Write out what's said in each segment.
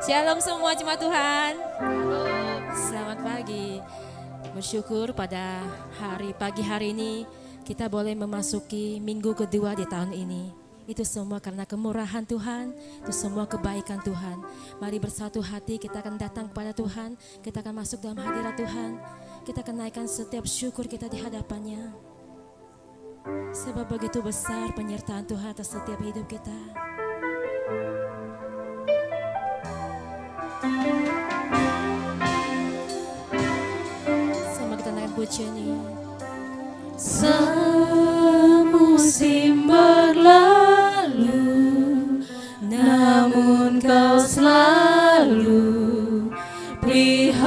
Shalom semua jemaat Tuhan. Selamat pagi. Bersyukur pada pagi hari ini kita boleh memasuki minggu kedua di tahun ini. Itu semua karena kemurahan Tuhan, itu semua kebaikan Tuhan. Mari bersatu hati kita akan datang kepada Tuhan, kita akan masuk dalam hadirat Tuhan. Kita akan naikkan setiap syukur kita di hadapannya. Sebab begitu besar penyertaan Tuhan atas setiap hidup kita. Sama kita naikkan pujian ini. Semusim berlalu, namun Kau selalu peliharaku.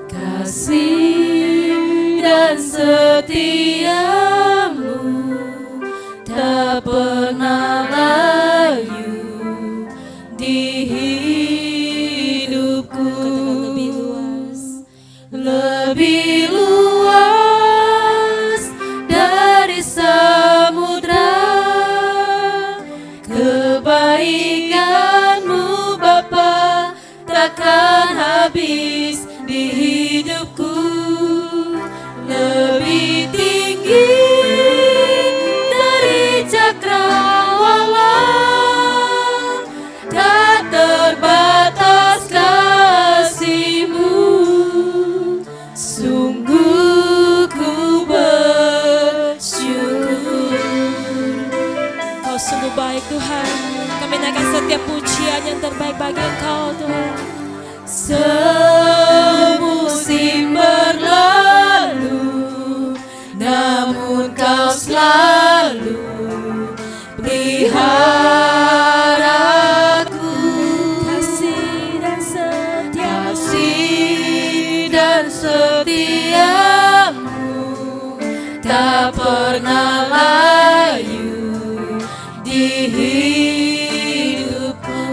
Kasih dan setiamu tak pernah layu di hidupku. Lebih luas dari samudra, kebaikan-Mu Bapa takkan habis di hidupku. Lebih tinggi dari cakrawala, tak terbatas kasih-Mu. Sungguh ku bersyukur. Kau sungguh baik Tuhan. Kami naikkan setiap pujian yang terbaik bagi Engkau Tuhan. Semusim berlalu, namun Kau selalu peliharaku. Kasih dan setiamu tak pernah layu di hidupku.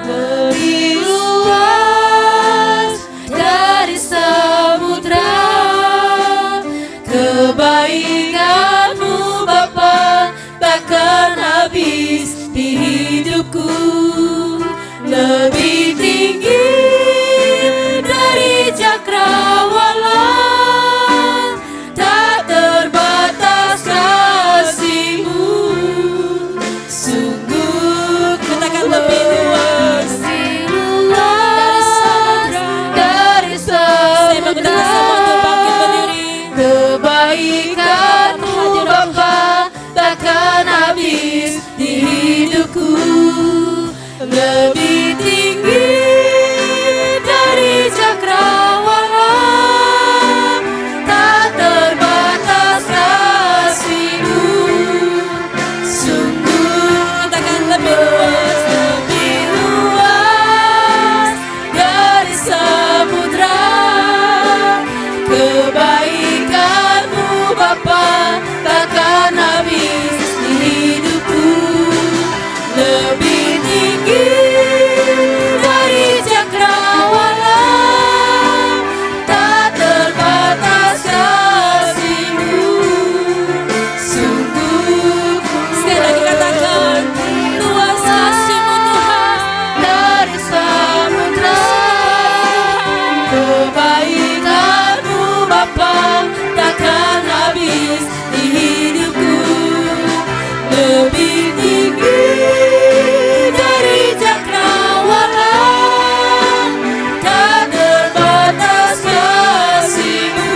Lebih luas dari samudra, kebaikan-Mu Bapa takkan habis di hidupku. Lebih tinggi dari cakrawala, tak terbatas kasih-Mu. Sungguh katakan lebih luas dari samudra, kebaikan-Mu Bapa takkan habis di hidupku. Lebih tinggi dari cakrawala, tak terbatas kasih-Mu. Sungguh katakan lebih luas dari samudra, kebaikan-Mu Bapa takkan habis di hidupku. Lebih tinggi dari cakrawala, tak terbatas kasih-Mu. Sungguh sekali lagi katakan luas kasih-Mu Tuhan. Dari samudra, kebaikan-Mu Bapa takkan habis di hidupku. Lebih tinggi dari cakrawala, tak terbatas kasih-Mu.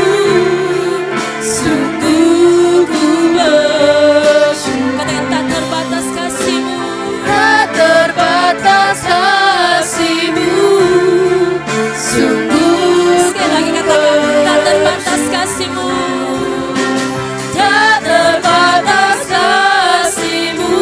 Sungguh ku bersyukur. Katakan tak terbatas kasih-Mu. Tak terbatas kasih-Mu. Sungguh sekali lagi katakan tak terbatas kasih-Mu. Tak terbatas kasih-Mu.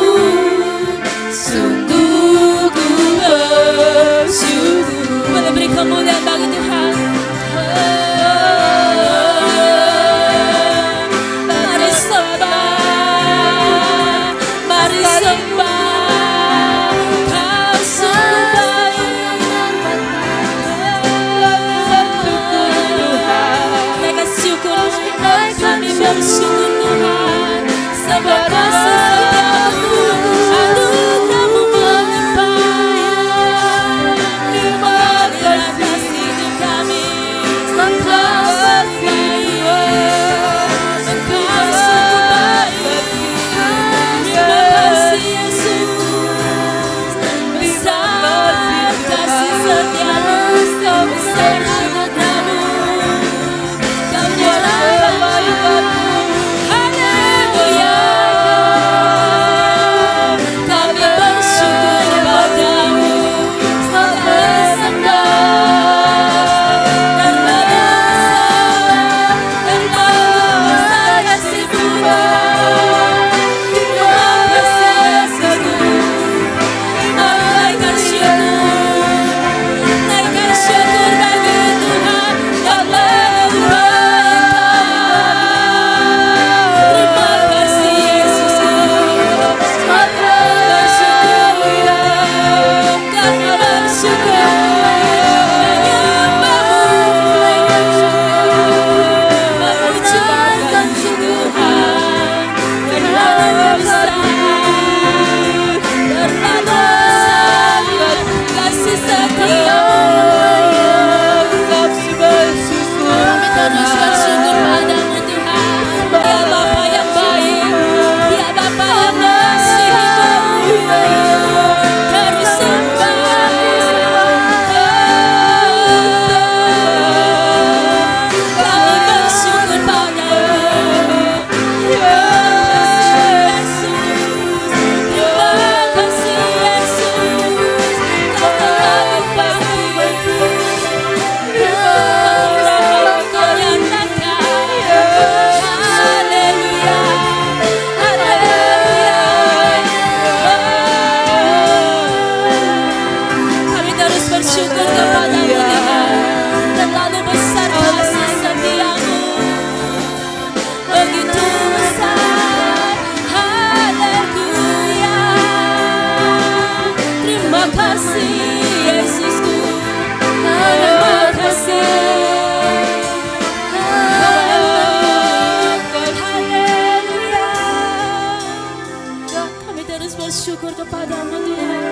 bersyukur kepadamu Tuhan.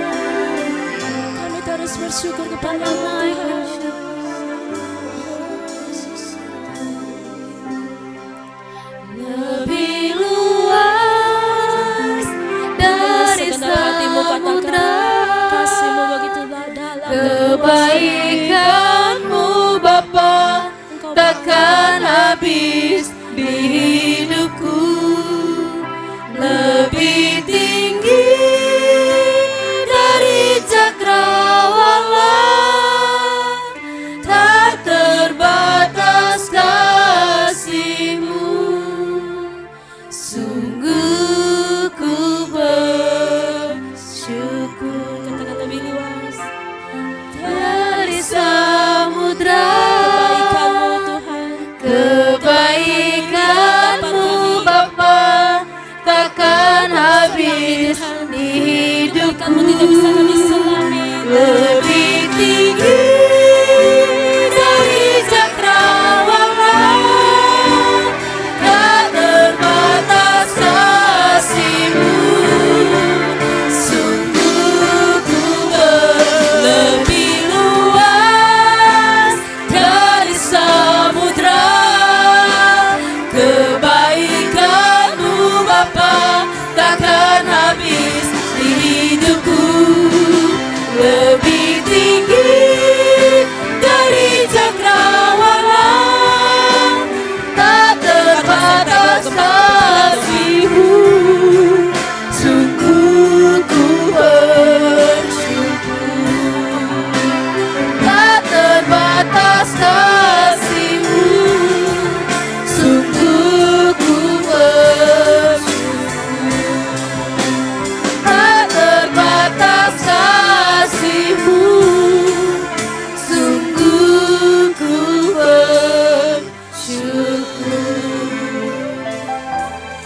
Kami terus bersyukur kepadamu Tuhan. Lebih luas dari samudra, kasih-Mu begitulah dalam, kebaikan-Mu Bapa takkan habis di hidupku. Lebih tinggi dari cakrawala, tak terbatas kasih-Mu. Sungguh ku bersyukur. katakan lebih luas Dari samudra, kebaikan-Mu Tuhan. kebaikan-Mu Bapa takkan habis di hidupku. Kamu tidak bisa kami selami. Lebih tinggi dari cakrawala, tak terbatas kasih-Mu. Sungguh ku lebih luas dari samudra, kebaikan-Mu Bapa takkan habis di hidupku. Lebih tinggi dari cakrawala, tak terbatas kasih-Mu. Sungguh ku bersyukur, tak terbatas kasih-Mu. Sungguh ku bersyukur, tak terbatas kasih-Mu. Sungguh ku bersyukur.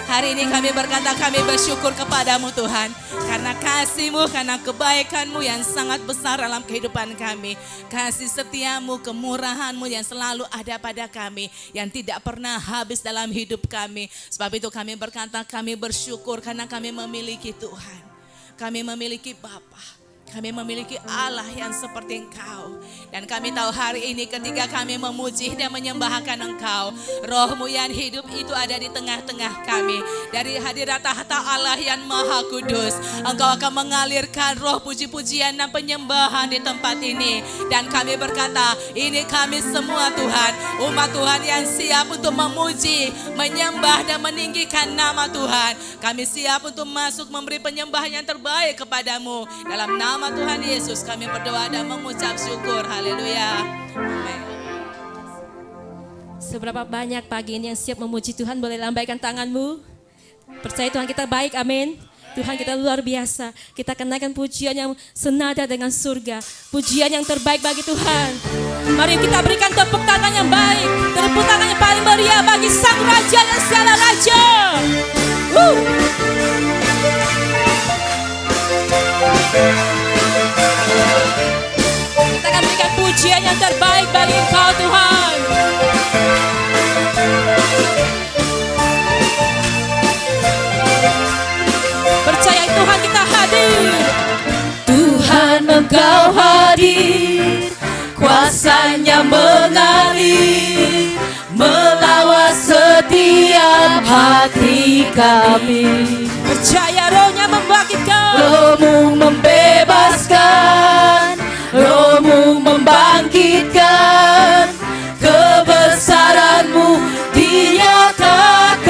Hari ini kami berkata kami bersyukur kepadamu Tuhan. Karena kasih-Mu, karena kebaikan-Mu yang sangat besar dalam kehidupan kami. Kasih setia-Mu, kemurahan-Mu yang selalu ada pada kami. Yang tidak pernah habis dalam hidup kami. Sebab itu kami berkata kami bersyukur karena kami memiliki Tuhan. Kami memiliki Bapa. Kami memiliki Allah yang seperti Engkau. Dan kami tahu hari ini ketika kami memuji dan menyembahkan Engkau, Roh-Mu yang hidup itu ada di tengah-tengah kami. Dari hadirat tahta Allah yang Maha Kudus, Engkau akan mengalirkan roh puji-pujian dan penyembahan di tempat ini. Dan kami berkata, ini kami semua Tuhan, umat Tuhan yang siap untuk memuji, menyembah dan meninggikan nama Tuhan. Kami siap untuk masuk memberi penyembahan yang terbaik kepadamu. Dalam nama Tuhan Yesus kami berdoa dan mengucap syukur. Haleluya. Amin. Seberapa banyak pagi ini yang siap memuji Tuhan, boleh lambaikan tanganmu. Percaya Tuhan kita baik, amin. Tuhan kita luar biasa. Kita kenakan pujian yang senada dengan surga. Pujian yang terbaik bagi Tuhan. Mari kita berikan tepuk tangan yang baik. Tepuk tangan yang paling meriah bagi Sang Raja dan segala Raja. Kita akan berikan pujian yang terbaik bagi Engkau Tuhan. Percaya Tuhan kita hadir. Tuhan Engkau hadir, kuasa-Nya mengalir, melawat setiap hati kami. Percaya Roh-Nya membangkitkan, Roh-Mu membebaskan, Roh-Mu membangkitkan, kebesaran-Mu dinyatakan,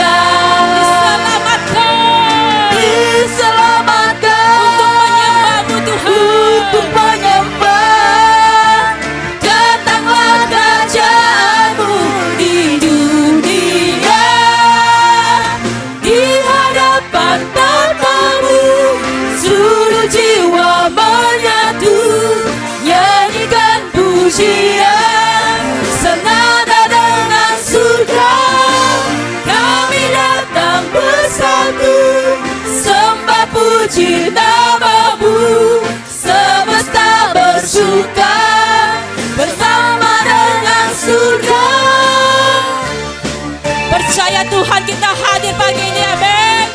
diselamatkan untuk menyembah-Mu Tuhan, untuk menyembah. Datanglah kerajaan-Mu di dunia, di hadapan tahta-Mu seluruh jiwa menyatu, nyanyikan pujian senada dengan surga. Kami datang bersatu, sembah puji nama-Mu, semesta bersuka bersama dengan surga. percaya Tuhan kita hadir pagi ini, amin.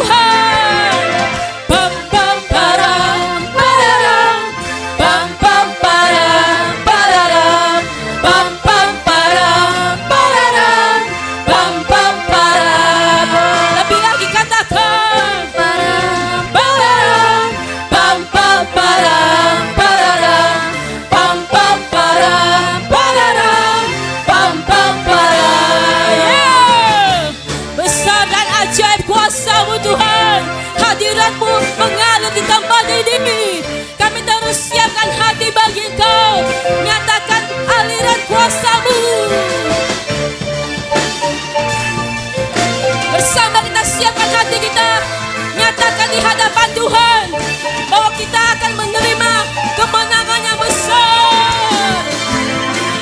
Tuhan. Pam pam param pararam, pam pam param pararam, pam pam param pararam, pam pam param. Lebih lagi katakan pararam pararam, pam pam param pararam, pam pam param pararam, pam pam param. Besar dan ajaib kuasa-Mu Tuhan, hadirat-Mu mengalir di tempat ini. Kami terus siapkan hati bagi Engkau, nyatakan aliran kuasa-Mu. Bersama kita siapkan hati kita, nyatakan di hadapan Tuhan bahwa kita akan menerima kemenangan yang besar.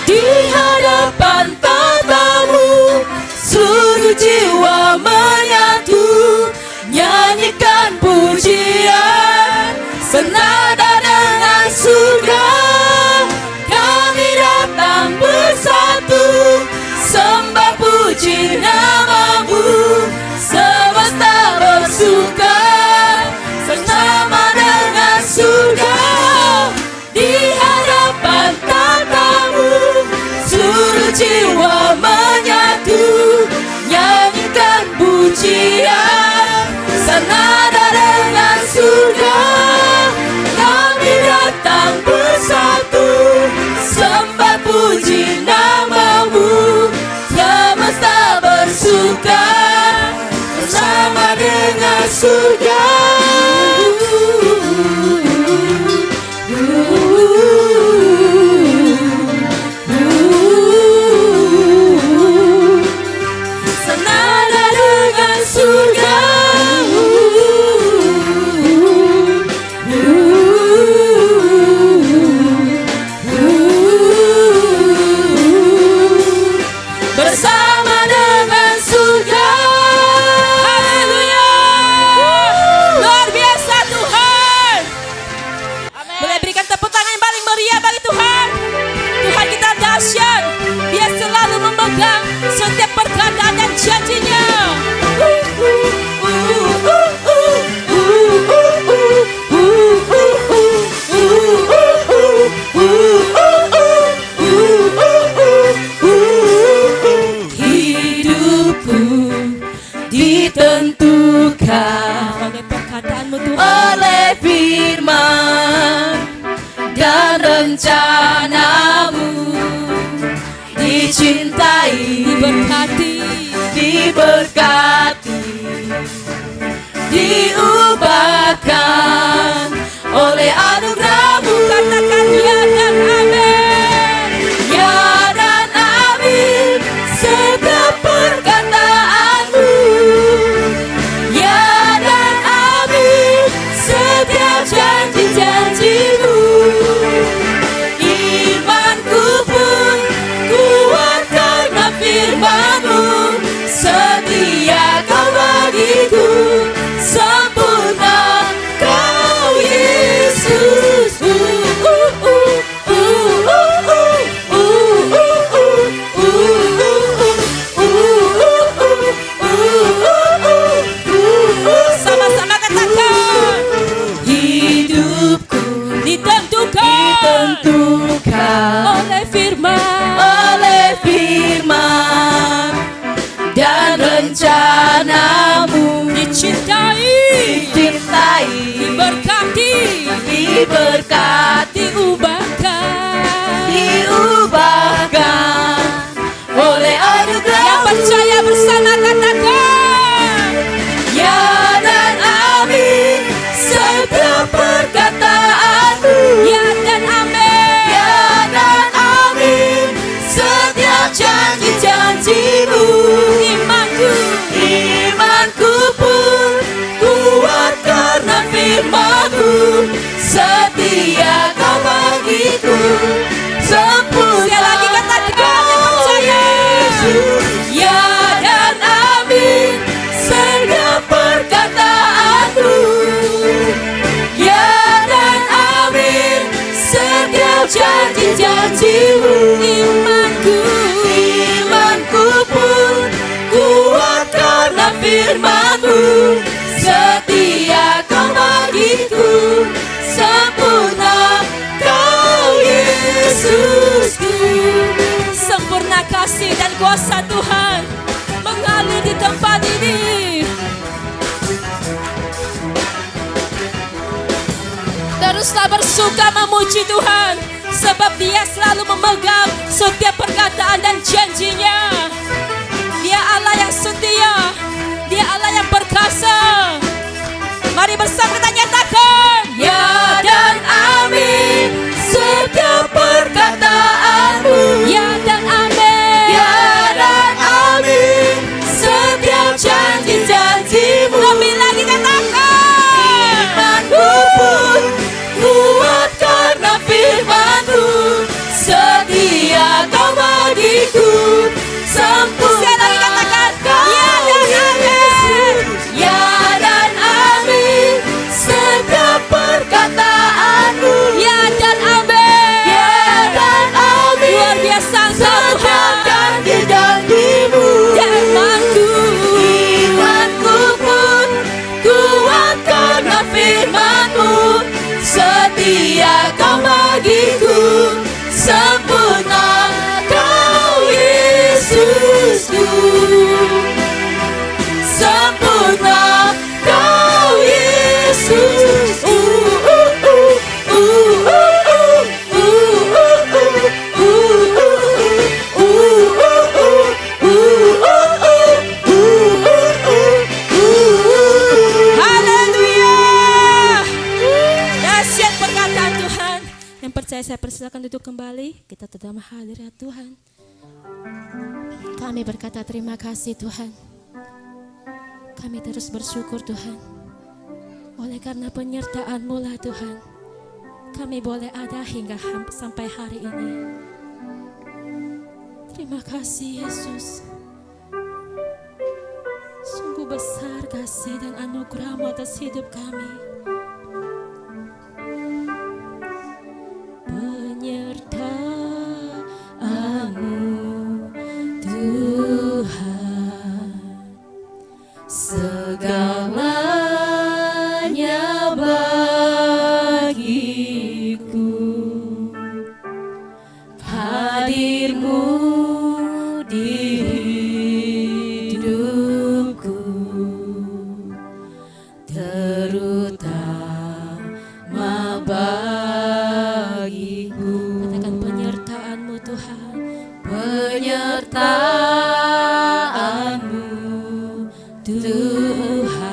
Di hadapan tatamu seluruh jiwa menyatu, nyanyikan pujian senada dengan surga. Kami datang bersatu, sembah puji nama-Mu, semesta bersuka bersama dengan surga. Di hadapan tatamu seluruh jiwa menyatu, nyanyikan pujian senada dengan surga. Kami datang bersatu, sembah puji nama-Mu, semesta bersuka bersama dengan surga. Senada dengan surga. Bersama dengan surga. Haleluya. Luar biasa Tuhan. Boleh berikan tepuk tangan yang paling meriah bagi Tuhan. Tuhan kita dahsyat. Dia selalu memegang setiap perkataan dan janjinya. Hidupku ditentukan Oleh perkataan-Mu Tuhan. oleh firman dan rencana-Mu, dicintai, Diberkati. diberkati, diubahkan oleh anugerah-Mu. Katakan ya dan amin. Ya dan amin setiap perkataan-Mu. Ya dan amin setiap janji-janji-Mu. Imanku pun kuat karena firman-Mu. Setia Kau bagiku, sempurna Kau Yesus. Sama-sama katakan. Hidupku Ditentukan ditentukan oleh firman. oleh firman dan rencana-Mu, Dicintai. dicintai, Diberkati. diberkati, Diubahkan. diubahkan oleh Yang anugerah-Mu. percaya bersama katakan. Ya dan amin setiap perkataan-Mu. Ya dan amin. Ya dan amin setiap janji-janji-Mu. Imanku pun kuat karena firman-Mu. Setia Kau bagiku, sempurna Sekali lagi katakan yang percaya. Yesus. Ya dan amin setiap perkataan-Mu. Ya dan amin setiap janji-janji-Mu. Imanku pun kuat karena firman-Mu. Teruslah bersuka memuji Tuhan, sebab Dia selalu memegang setiap perkataan dan janjinya. Dia Allah yang setia, Dia Allah yang perkasa. Mari bersama kita nyatakan, Ya dan amin setiap perkataanmu. ya dan amin. Ya dan amin setiap janji-janjimu. Lebih lagi katakan, Imanku pun kuat karena firman-Mu. Setia Kau bagiku, sempurna. sekali lagi katakan, ya dan amin. Ya dan amin setiap perkataanmu. Ya dan amin. Ya dan amin Luar biasa Engkau setiap Tuhan. janji-janjimu. Imanku pun kuat karena firman-Mu. Setia Kau bagiku, sempurna Kau Yesusku. Sempurna Kau Yesus. Haleluya. Dahsyat perkataan Tuhan. Yang percaya saya persilakan duduk kembali. Kita tetap hadirat Tuhan. Kami berkata terima kasih Tuhan. Kami terus bersyukur Tuhan. Oleh karena penyertaan-Mu lah Tuhan, kami boleh ada hingga sampai hari ini. Terima kasih Yesus. Sungguh besar kasih dan anugerah-Mu atas hidup kami. Penyertaan-Mu Tuhan, Segalanya bagiku, hadir-Mu di hidupku, terutama bagiku. katakan penyertaan-Mu Tuhan. Penyertaan-Mu Tuhan,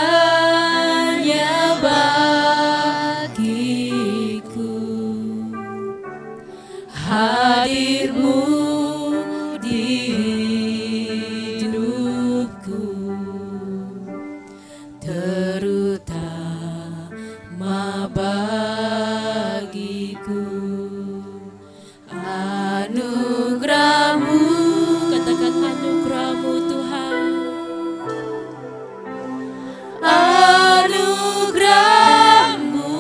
segalanya bagiku, hadir-Mu di hidupku, terutama bagiku. Anugerah-Mu, Katakan anugerah-Mu Tuhan. anugerah-Mu,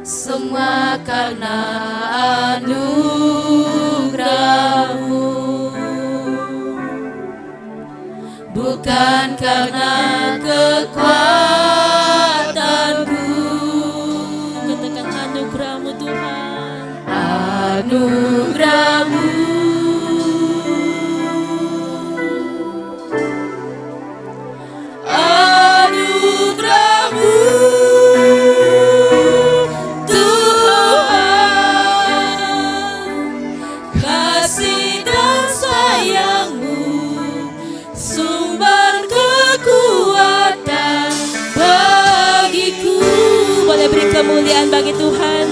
semua karena anugerah-Mu, bukan karena kekuatanku. Katakan anugerah-Mu Tuhan. Anugerah-Mu, anugerah-Mu Tuhan, kasih dan sayang-Mu, sumber kekuatan bagiku. Boleh beri kemuliaan bagi Tuhan.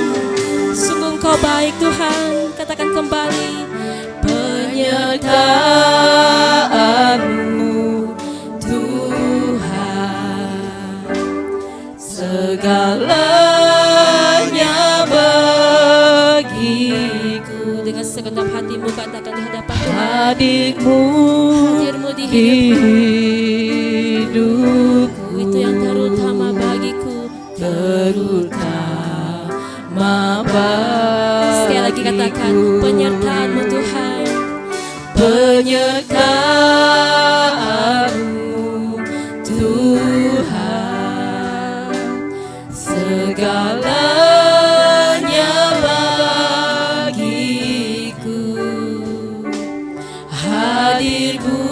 Sungguh Engkau baik Tuhan. Katakan kembali. Penyertaan-Mu Tuhan, segalanya bagiku. Dengan segenap hatimu katakan di hadapan Tuhan. Hadir-Mu Hadir-Mu di di hidupku, Itu yang terutama bagiku. terutama bagiku. Sekali lagi katakan penyertaan-Mu Tuhan. Penyertaan-Mu Tuhan, segalanya bagiku, hadir-Mu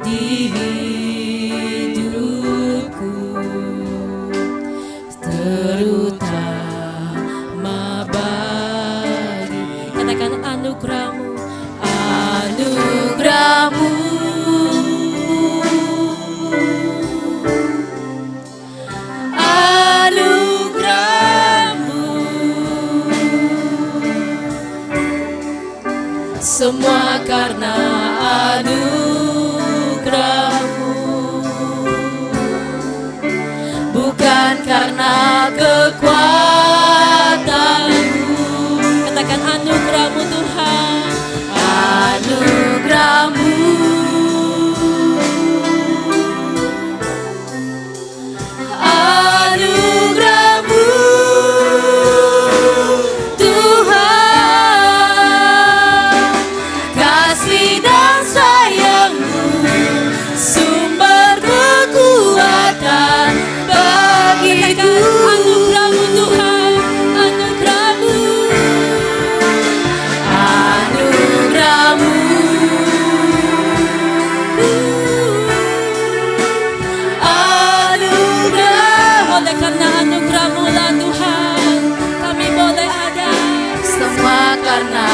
di Anugerah. Oleh karena anugerah-Mu lah Tuhan, kami boleh ada. Semua karena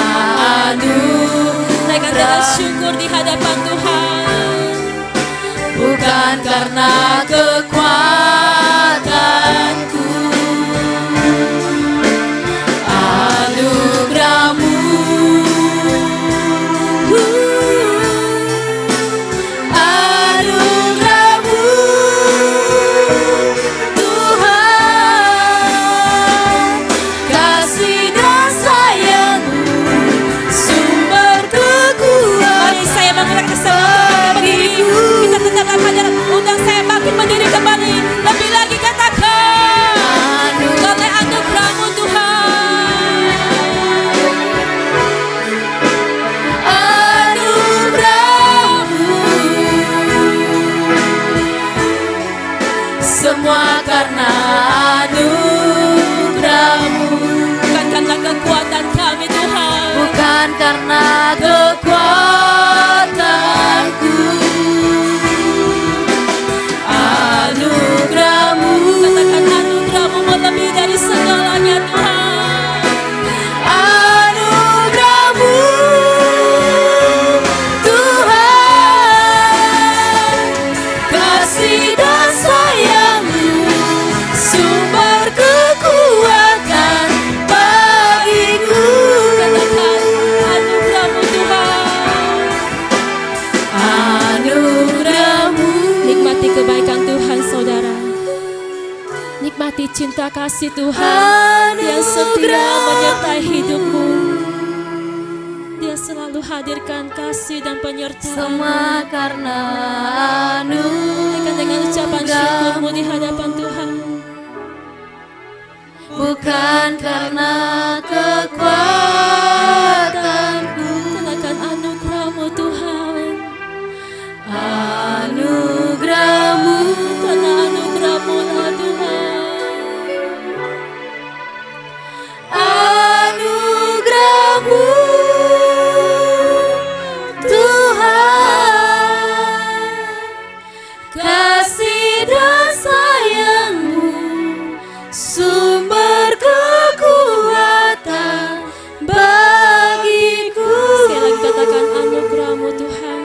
Naikkan dengan anugerah. syukur di hadapan Tuhan. Bukan karena kekuatanku, anugerah-Mu. Anugerah-Mu, Tuhan. Kasih dan sayang-Mu, sumber kekuatan. Mari saya menggerak kesempatan berdiri. Kita tetapkan hadir. Undang saya bangkit berdiri kembali. Lebih lagi katakan. Oleh anugerah-Mu Tuhan. Anugerah-Mu, semua karena anugerah-Mu. Bukan karena kekuatan kami Tuhan. Bukan karena kekuatanku, anugerah-Mu. Katakan anugerah-Mu melebihi dari segalanya Tuhan. Anugerah-Mu, Tuhan. Kasih dan sayang-Mu, sumber kekuatan bagiku. Katakan anugerah-Mu Tuhan. Anugerah-Mu. Nikmati kebaikan Tuhan saudara. Nikmati cinta kasih Tuhan yang setia menyertai hidupmu. Dia selalu hadirkan kasih dan penyertaan. Semua karena Naikkan dengan ucapan syukurmu di hadapan Tuhan. bukan karena kekuatanku, Katakan anugerah-Mu Tuhan. anugerah-Mu. Karena anugerah-Mu lah Tuhan. Anugerah-Mu, Tuhan. Kasih dan sayang-Mu, sumber kekuatan bagiku. Sekali lagi katakan anugerah-Mu Tuhan.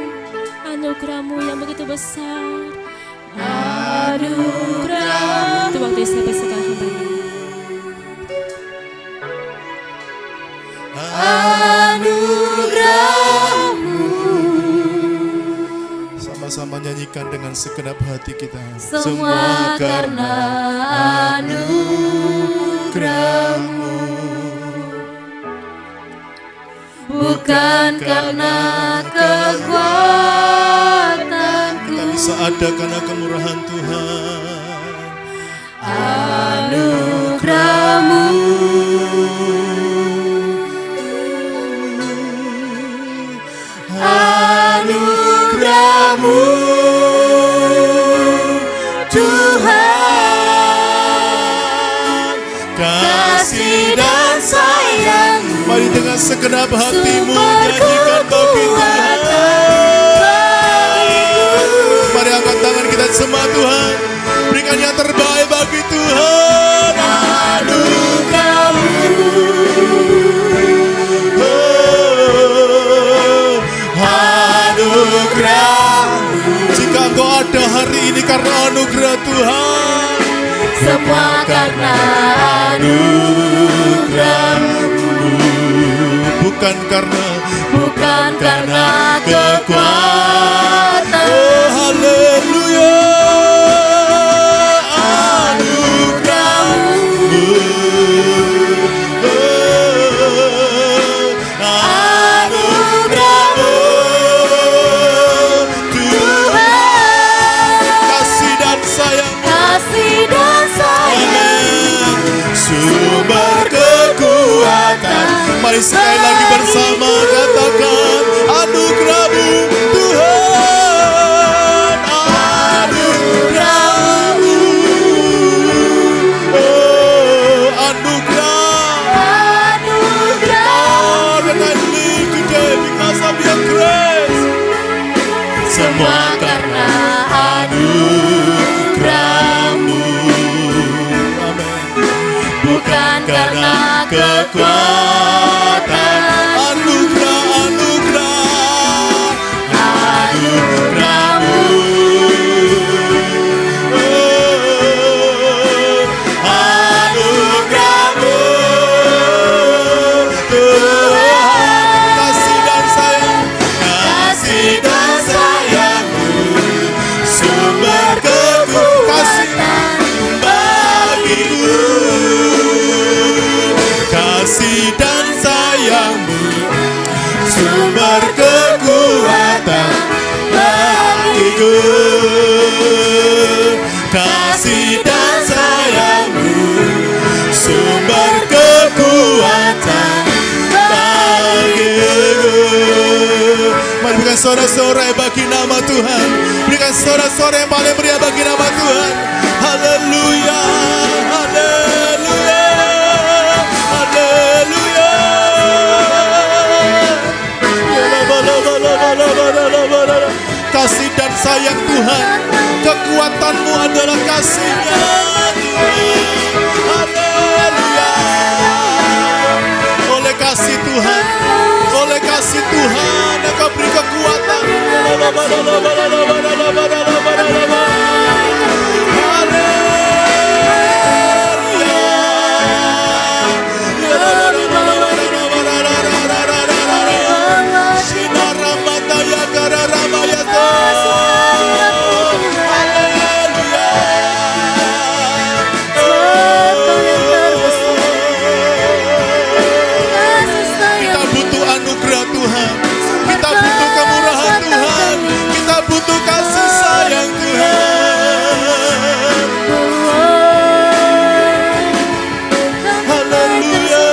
Anugerah-Mu yang begitu besar. Anugerah. Itu waktu saya berserah hamba. Anugerah-Mu, Sama-sama nyanyikan dengan segenap hati kita. semua karena anugerah-Mu, bukan karena kekuatanku, Kita bisa ada karena kemurahan Tuhan. anugerah-Mu. Anugerah-Mu, Tuhan. Kasih dan sayang-Mu, Mari dengan segenap hatimu sumber nyanyikan bagi Tuhan. bagiku. Mari angkat tangan kita semua Tuhan. Berikan yang terbaik bagi Tuhan. Anugerah-Mu, Anugerah. Jika engkau ada hari ini karena anugerah Tuhan. semua karena anugerah-Mu, Bukan karena kekuatan. Oh haleluya. Anugerah-Mu, Anugerah-Mu, Tuhan. Kasih dan sayang-Mu, Kasih dan sayang, sumber kekuatan. Mari sekali lagi bersama katakan anugerah-Mu Tuhan. Anugerah-Mu, oh anugerah. anugerah. Oh, and I live today because of your grace. semua karena anugerah-Mu. Bukan karena kekuatan, anugerah-Mu. Anugerah-Mu, Tuhan. Kasih dan sayang-Mu, sumber kekuatan bagiku. Kasih dan sayang-Mu, Sumber kekuatan bagiku. kasih dan sayang-Mu, sumber kekuatan bagiku. Mari berikan sorak-sorai bagi nama Tuhan. Berikan sorak-sorai yang paling meriah bagi nama Tuhan. Haleluya, haleluya, haleluya. Kasih dan sayang Tuhan, kekuatan-Mu adalah kasih-Nya Tuhan. Haleluya. Oleh kasih Tuhan, oleh kasih Tuhan, Engkau beri kekuatan. Kita butuh anugerah Tuhan, kita butuh kemurahan Tuhan, kita butuh kasih sayang Tuhan. Haleluya,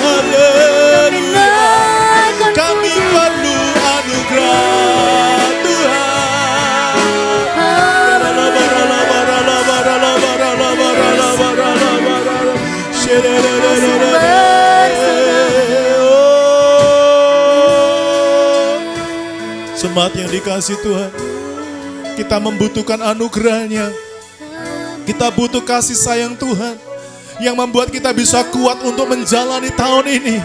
haleluya. Kami perlu anugerah Tuhan. Jemaat yang dikasih Tuhan, kita membutuhkan anugerah-Nya. Kita butuh kasih sayang Tuhan yang membuat kita bisa kuat untuk menjalani tahun ini.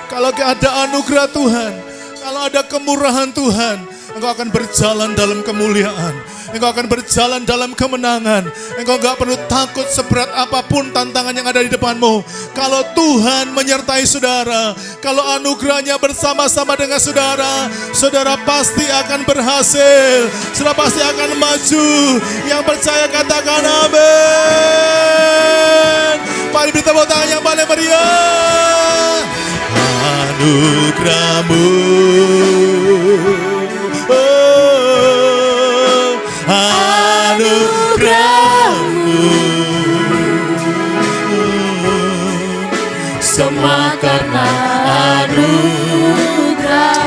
Kalau ada anugerah Tuhan, kalau ada kemurahan Tuhan, engkau akan berjalan dalam kemuliaan. Engkau akan berjalan dalam kemenangan. Engkau gak perlu takut seberat apapun tantangan yang ada di depanmu. Kalau Tuhan menyertai saudara, kalau anugerah-Nya bersama-sama dengan saudara, saudara pasti akan berhasil. Saudara pasti akan maju. Yang percaya katakan amin. Mari beri tepuk tangan yang paling meriah. Anugerah-Mu, anugerah-Mu, Semua karena anugerah.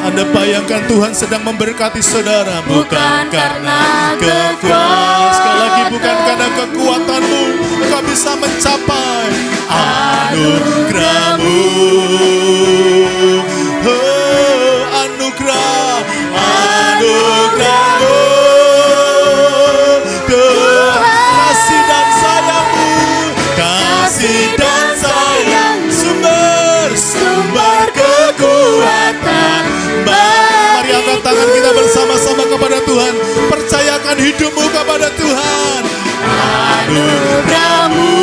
Anda bayangkan Tuhan sedang memberkati saudara, Bukan karena kekuatan. Sekali lagi, bukan kekuatan. karena kekuatanmu engkau bisa mencapai anugerah-Mu. Oh, anugerah, anugerah-Mu. Kasih dan sayang-Mu, kasih dan sayang, sumber kekuatan. Mari angkat tangan kita bersama-sama kepada Tuhan. Percayakan hidupmu kepada Tuhan. Anugerah-Mu.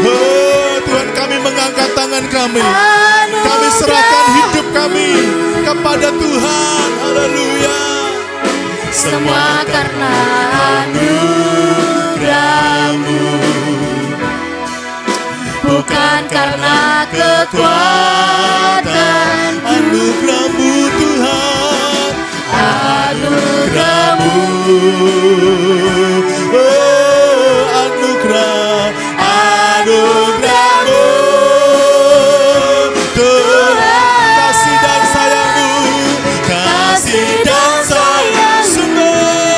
Oh Tuhan, kami mengangkat tangan kami. Kami serahkan hidup kami kepada Tuhan. Haleluya. Semua karena anugerah-Mu. Bukan karena kekuatan. Anugerah-Mu Tuhan, Anugerah-Mu. oh anugerah, anugerah-Mu Tuhan. Kasih dan sayang-Mu, kasih dan sayang, sumber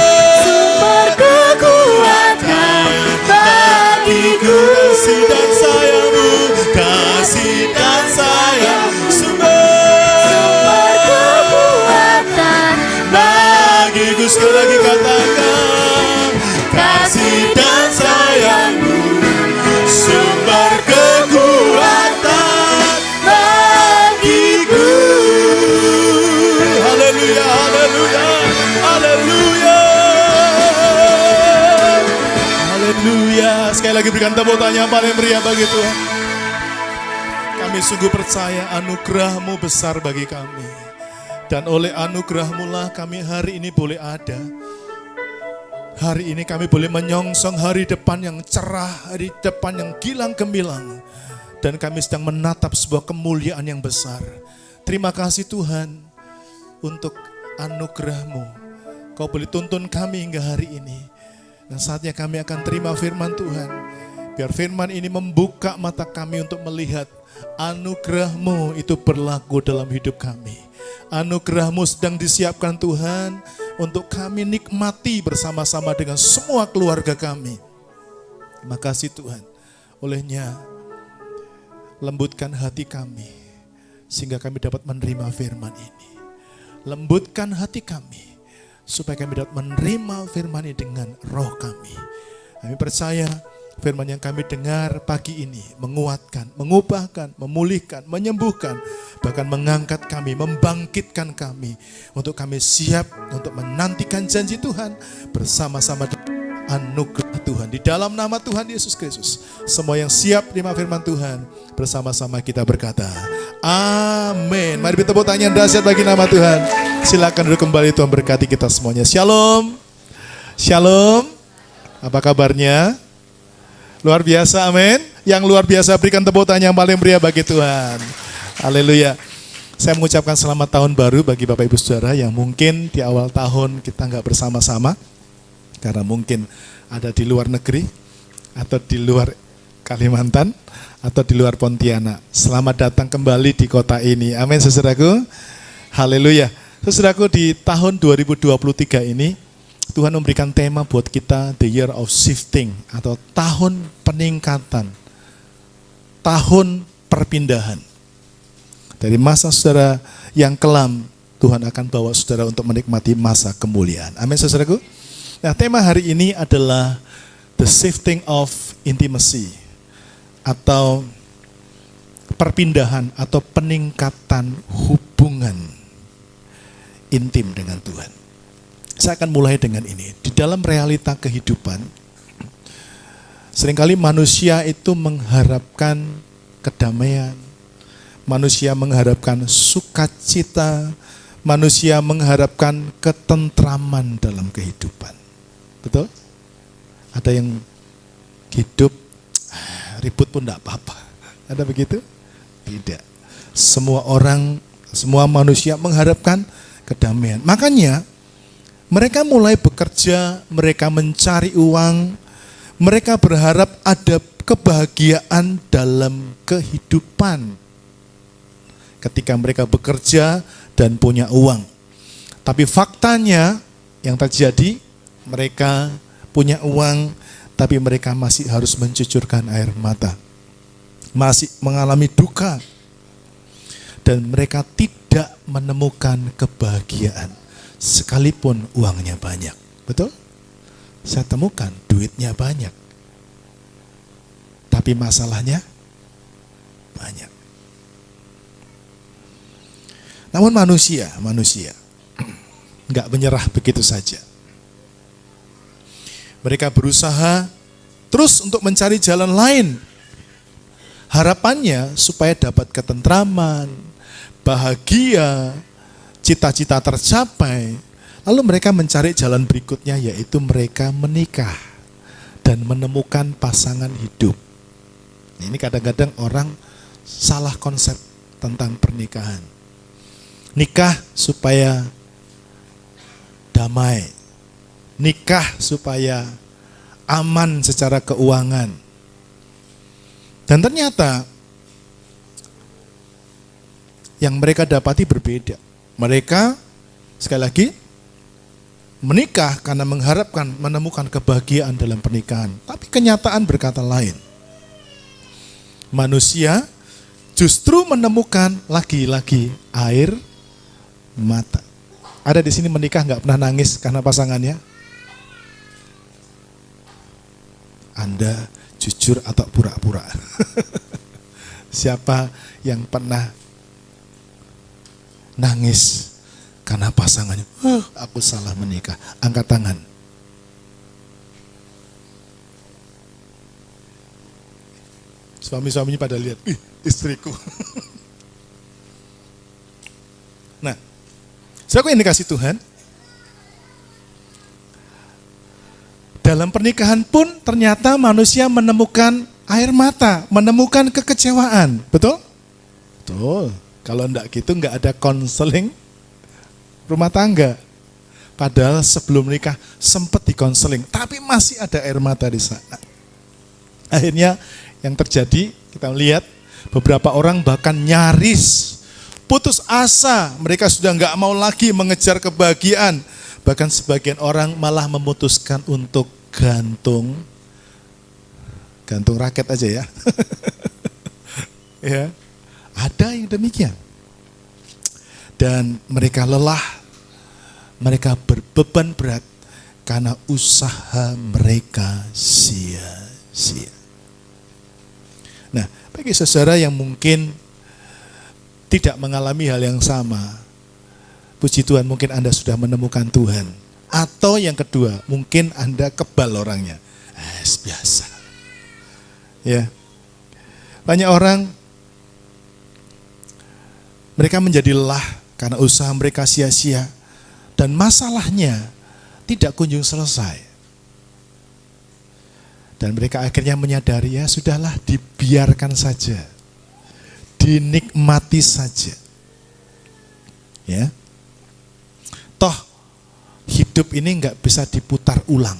Kekuatan bagiku. kasih dan sayang-Mu, kasih dan sayang, sumber Kekuatan sekali lagi katakan, kasih dan sayangmu sumber kekuatan bagiku. Haleluya, haleluya, haleluya, haleluya. Sekali lagi berikan tepuk tangan yang paling meriah bagi Tuhan. Kami sungguh percaya anugerah-Mu besar bagi kami. Dan oleh anugerah-Mu lah kami hari ini boleh ada. Hari ini kami boleh menyongsong hari depan yang cerah, hari depan yang gilang gemilang. Dan kami sedang menatap sebuah kemuliaan yang besar. Terima kasih Tuhan untuk anugerah-Mu. Kau boleh tuntun kami hingga hari ini. Dan saatnya kami akan terima firman Tuhan. Biar firman ini membuka mata kami untuk melihat anugerah-Mu itu berlaku dalam hidup kami. Anugerah-Mu sedang disiapkan Tuhan untuk kami nikmati bersama-sama dengan semua keluarga kami. Terima kasih Tuhan. Olehnya lembutkan hati kami sehingga kami dapat menerima firman ini. Lembutkan hati kami supaya kami dapat menerima firman ini dengan roh kami. Kami percaya firman yang kami dengar pagi ini menguatkan, mengubahkan, memulihkan, menyembuhkan, bahkan mengangkat kami, membangkitkan kami untuk kami siap untuk menantikan janji Tuhan bersama-sama dengan anugerah Tuhan. Di dalam nama Tuhan Yesus Kristus, semua yang siap terima firman Tuhan, bersama-sama kita berkata, amin. Mari kita tepuk tangan yang dahsyat bagi nama Tuhan. Silakan duduk kembali, Tuhan berkati kita semuanya. Shalom. Shalom. Apa kabarnya? Luar biasa, amin. Yang luar biasa berikan tepuk tangan yang paling meriah bagi Tuhan. Haleluya. Saya mengucapkan selamat tahun baru bagi Bapak Ibu Saudara yang mungkin di awal tahun kita nggak bersama-sama. Karena mungkin ada di luar negeri, atau di luar Kalimantan, atau di luar Pontianak. Selamat datang kembali di kota ini. Amin, saudaraku. Haleluya. Saudaraku, di tahun 2023 ini, Tuhan memberikan tema buat kita, The Year of Shifting, atau tahun peningkatan, tahun perpindahan. Dari masa saudara yang kelam, Tuhan akan bawa saudara untuk menikmati masa kemuliaan. Amin, saudaraku. Nah, tema hari ini adalah The Shifting of Intimacy, atau perpindahan atau peningkatan hubungan intim dengan Tuhan. Saya akan mulai dengan ini. Di dalam realita kehidupan, seringkali manusia itu mengharapkan kedamaian, manusia mengharapkan sukacita, manusia mengharapkan ketentraman dalam kehidupan. Betul? Ada yang hidup ribut pun tidak apa-apa. Ada begitu? Tidak. Semua orang, semua manusia mengharapkan kedamaian. Makanya mereka mulai bekerja, mereka mencari uang, mereka berharap ada kebahagiaan dalam kehidupan ketika mereka bekerja dan punya uang. Tapi faktanya yang terjadi, mereka punya uang, tapi mereka masih harus mencucurkan air mata, masih mengalami duka, dan mereka tidak menemukan kebahagiaan sekalipun uangnya banyak. Betul? Saya temukan duitnya banyak, tapi masalahnya banyak. Namun manusia nggak menyerah begitu saja. Mereka berusaha terus untuk mencari jalan lain. Harapannya supaya dapat ketentraman, bahagia, cita-cita tercapai. Lalu mereka mencari jalan berikutnya, yaitu mereka menikah dan menemukan pasangan hidup. Ini kadang-kadang orang salah konsep tentang pernikahan. Nikah supaya damai, nikah supaya aman secara keuangan. Dan ternyata yang mereka dapati berbeda. Mereka sekali lagi menikah karena mengharapkan menemukan kebahagiaan dalam pernikahan. Tapi kenyataan berkata lain. Manusia justru menemukan lagi-lagi air mata. Ada di sini menikah nggak pernah nangis karena pasangannya? Anda jujur atau pura-pura? Siapa yang pernah nangis karena pasangannya? Aku salah menikah. Angkat tangan. Suami-suaminya pada lihat, ih, istriku. Nah, saudaraku yang dikasih Tuhan, dalam pernikahan pun ternyata manusia menemukan air mata, menemukan kekecewaan. Betul? Betul. Kalau enggak gitu enggak ada konseling rumah tangga. Padahal sebelum menikah sempat dikonseling, tapi masih ada air mata di sana. Akhirnya yang terjadi, kita lihat beberapa orang bahkan nyaris putus asa. Mereka sudah enggak mau lagi mengejar kebahagiaan. Bahkan sebagian orang malah memutuskan untuk gantung raket aja ya. Ya, ada yang demikian. Dan mereka lelah, mereka berbeban berat karena usaha mereka sia-sia. Nah, bagi saudara yang mungkin tidak mengalami hal yang sama, puji Tuhan, mungkin Anda sudah menemukan Tuhan. Atau yang kedua, mungkin Anda kebal orangnya. Biasa. Ya. Banyak orang, mereka menjadi lelah karena usaha mereka sia-sia. Dan masalahnya tidak kunjung selesai. Dan mereka akhirnya menyadari, ya sudahlah, dibiarkan saja. Dinikmati saja. Ya. Toh hidup ini nggak bisa diputar ulang.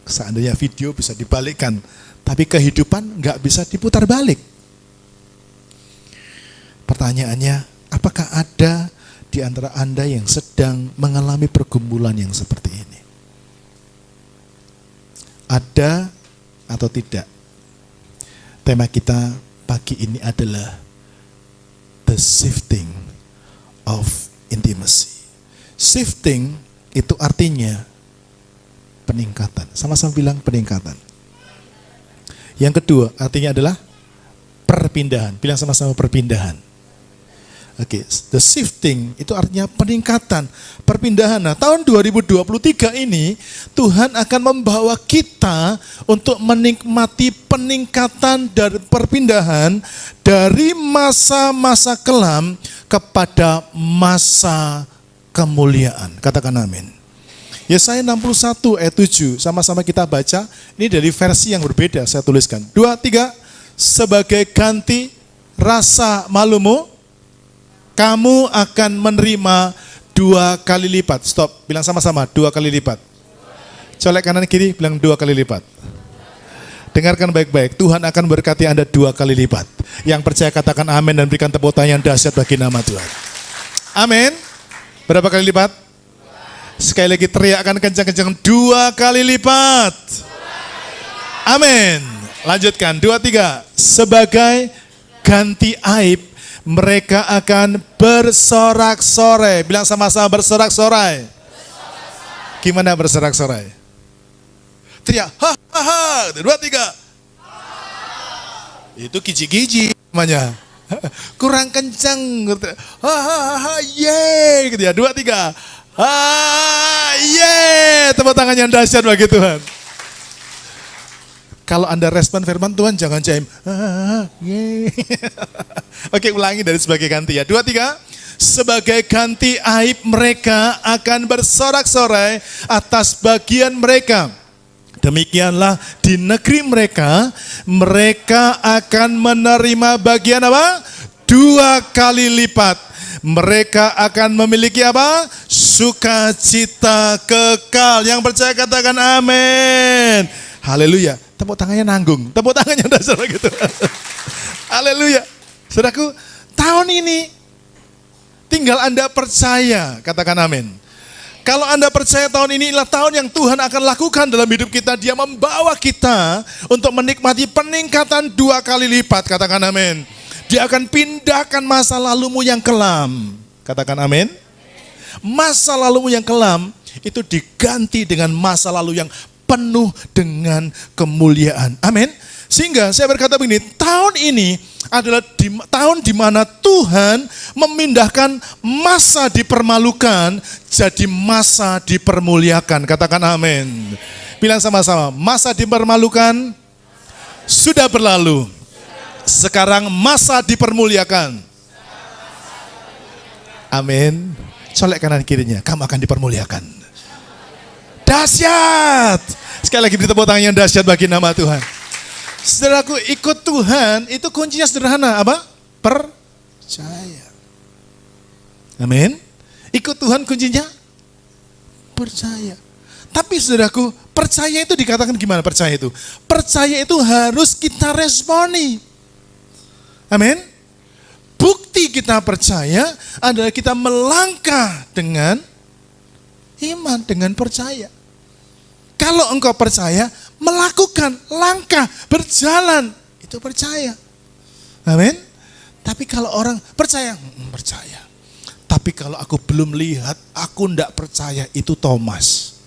Seandainya video bisa dibalikkan, tapi kehidupan nggak bisa diputar balik. Pertanyaannya, apakah ada di antara Anda yang sedang mengalami pergumulan yang seperti ini? Ada atau tidak? Tema kita pagi ini adalah the shifting of intimacy. Shifting itu artinya peningkatan. Sama-sama bilang peningkatan. Yang kedua artinya adalah perpindahan. Bilang sama-sama perpindahan. Oke, the shifting itu artinya peningkatan, perpindahan. Nah, tahun 2023 ini Tuhan akan membawa kita untuk menikmati peningkatan dan perpindahan dari masa-masa kelam kepada masa kemuliaan. Katakan amin. Yesaya 61 ayat 7, sama-sama kita baca. Ini dari versi yang berbeda, saya tuliskan. 2, 3, sebagai ganti rasa malumu, kamu akan menerima 2 kali lipat. Stop, bilang sama-sama, 2 kali lipat. Colek kanan kiri, bilang 2 kali lipat. Dengarkan baik-baik, Tuhan akan berkati Anda 2 kali lipat. Yang percaya katakan amin dan berikan tepuk tangan yang dahsyat bagi nama Tuhan. Amin. Berapa kali lipat? Sekali lagi teriakkan kencang-kencang, 2 kali lipat. Amin. Lanjutkan, 2, 3. Sebagai ganti aib, mereka akan bersorak-sorai. Bilang sama-sama bersorak-sorai. Gimana bersorak-sorai? Teriak, ha ha ha. 2, 3. Itu kiji-kiji namanya. Kurang kencang. Ha ha ha, yeay. Gitu ya. 2, 3. Ha, yeay. Tepuk tangan yang dahsyat bagi Tuhan. Kalau Anda respon firman Tuhan, jangan jaim. Oke, ulangi dari sebagai ganti ya. 2, 3. Sebagai ganti aib mereka akan bersorak-sorai atas bagian mereka. Demikianlah di negeri mereka, mereka akan menerima bagian apa? 2 kali lipat. Mereka akan memiliki apa? Sukacita kekal. Yang percaya katakan amin. Haleluya. Tepuk tangannya nanggung. Tepuk tangannya dasar gitu. Haleluya. Saudaraku, tahun ini tinggal Anda percaya. Katakan amin. Kalau Anda percaya tahun ini adalah tahun yang Tuhan akan lakukan dalam hidup kita. Dia membawa kita untuk menikmati peningkatan 2 kali lipat. Katakan amin. Dia akan pindahkan masa lalumu yang kelam. Katakan amin. masa lalumu yang kelam itu diganti dengan masa lalu yang penuh dengan kemuliaan. Amin. Sehingga saya berkata begini, tahun ini adalah tahun di mana Tuhan memindahkan masa dipermalukan jadi masa dipermuliakan. Katakan amin. Bilang sama-sama, masa dipermalukan sudah berlalu. Sekarang masa dipermuliakan. Amin. Colek kanan kirinya, kamu akan dipermuliakan. Dahsyat. Sekali lagi beri tepuk tangan yang dahsyat bagi nama Tuhan. Saudaraku, ikut Tuhan itu kuncinya sederhana, apa? Percaya. Amin. Ikut Tuhan kuncinya percaya. Tapi saudaraku, percaya itu dikatakan gimana percaya itu? Percaya itu harus kita responi. Amin. Bukti kita percaya adalah kita melangkah dengan iman, dengan percaya. Kalau engkau percaya, melakukan langkah, berjalan, itu percaya. Amin. Tapi kalau orang percaya, percaya. Tapi kalau aku belum lihat, aku tidak percaya, itu Thomas.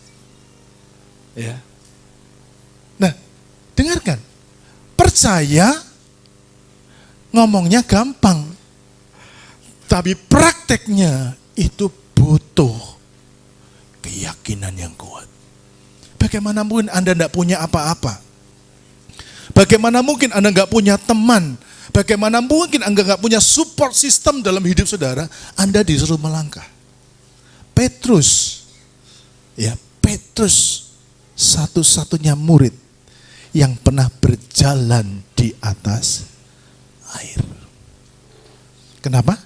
Ya. Nah, dengarkan. Percaya, ngomongnya gampang. Tapi prakteknya itu butuh keyakinan yang kuat. Bagaimana mungkin Anda tidak punya apa-apa? Bagaimana mungkin Anda nggak punya teman? Bagaimana mungkin Anda nggak punya support system dalam hidup saudara? Anda disuruh melangkah. Petrus satu-satunya murid yang pernah berjalan di atas air. Kenapa?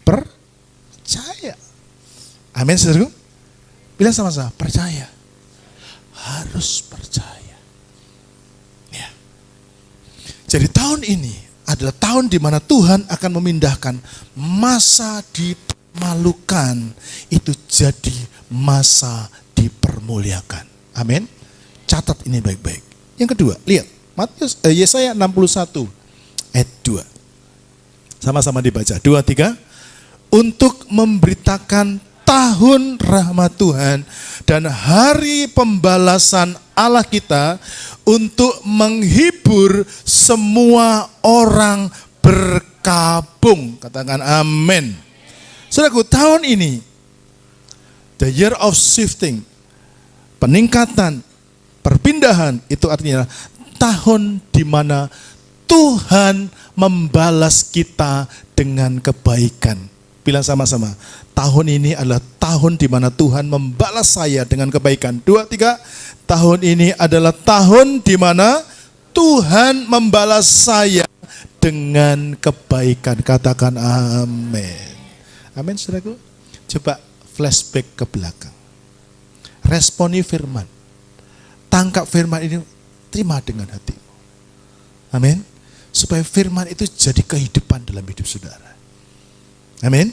Percaya. Amin, saudaraku. Bilang sama-sama, percaya. Harus percaya. Ya. Jadi tahun ini adalah tahun di mana Tuhan akan memindahkan masa dipermalukan itu jadi masa dipermuliakan. Amin. Catat ini baik-baik. Yang kedua, lihat Yesaya 61 ayat 2. Sama-sama dibaca. 2, 3. Untuk memberitakan tahun rahmat Tuhan dan hari pembalasan Allah kita untuk menghibur semua orang berkabung. Katakan amin. Saudaraku, tahun ini, the year of shifting, peningkatan, perpindahan, itu artinya tahun di mana Tuhan membalas kita dengan kebaikan. Bilang sama-sama, tahun ini adalah tahun di mana Tuhan membalas saya dengan kebaikan. 2, 3, tahun ini adalah tahun di mana Tuhan membalas saya dengan kebaikan. Katakan amin. Amin, saudaraku. Coba flashback ke belakang. Responi firman. Tangkap firman ini, terima dengan hatimu. Amin. Supaya firman itu jadi kehidupan dalam hidup saudara. Amin.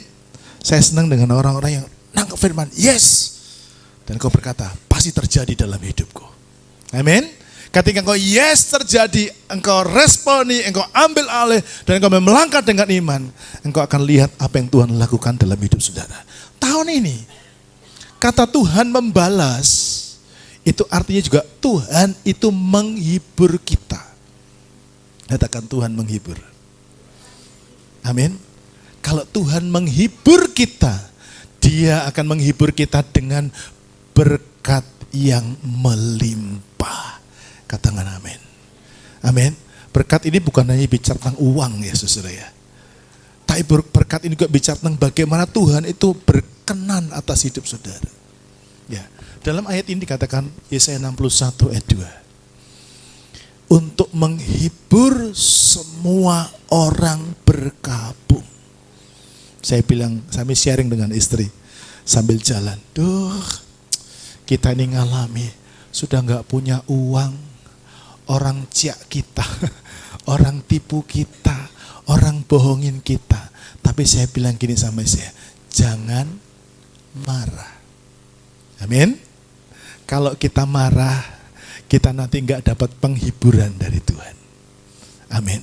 Saya senang dengan orang-orang yang nangkap firman, yes. Dan kau berkata, pasti terjadi dalam hidupku. Amin. Ketika engkau yes terjadi, engkau responi, engkau ambil alih, dan engkau melangkah dengan iman, engkau akan lihat apa yang Tuhan lakukan dalam hidup saudara. Tahun ini, kata Tuhan membalas, itu artinya juga Tuhan itu menghibur kita. Katakan Tuhan menghibur. Amin. Kalau Tuhan menghibur kita, Dia akan menghibur kita dengan berkat yang melimpah. Katakan amin. Amin. Berkat ini bukan hanya bicara tentang uang ya saudara ya. Tapi berkat ini juga bicara tentang bagaimana Tuhan itu berkenan atas hidup saudara. Ya, dalam ayat ini dikatakan Yesaya 61 ayat 2. Untuk menghibur semua orang berkabung. Saya bilang, sambil sharing dengan istri sambil jalan. Duh, kita ini ngalami sudah nggak punya uang, orang ciak kita, orang tipu kita, orang bohongin kita. Tapi saya bilang gini sama saya, jangan marah. Amin. Kalau kita marah, kita nanti nggak dapat penghiburan dari Tuhan. Amin.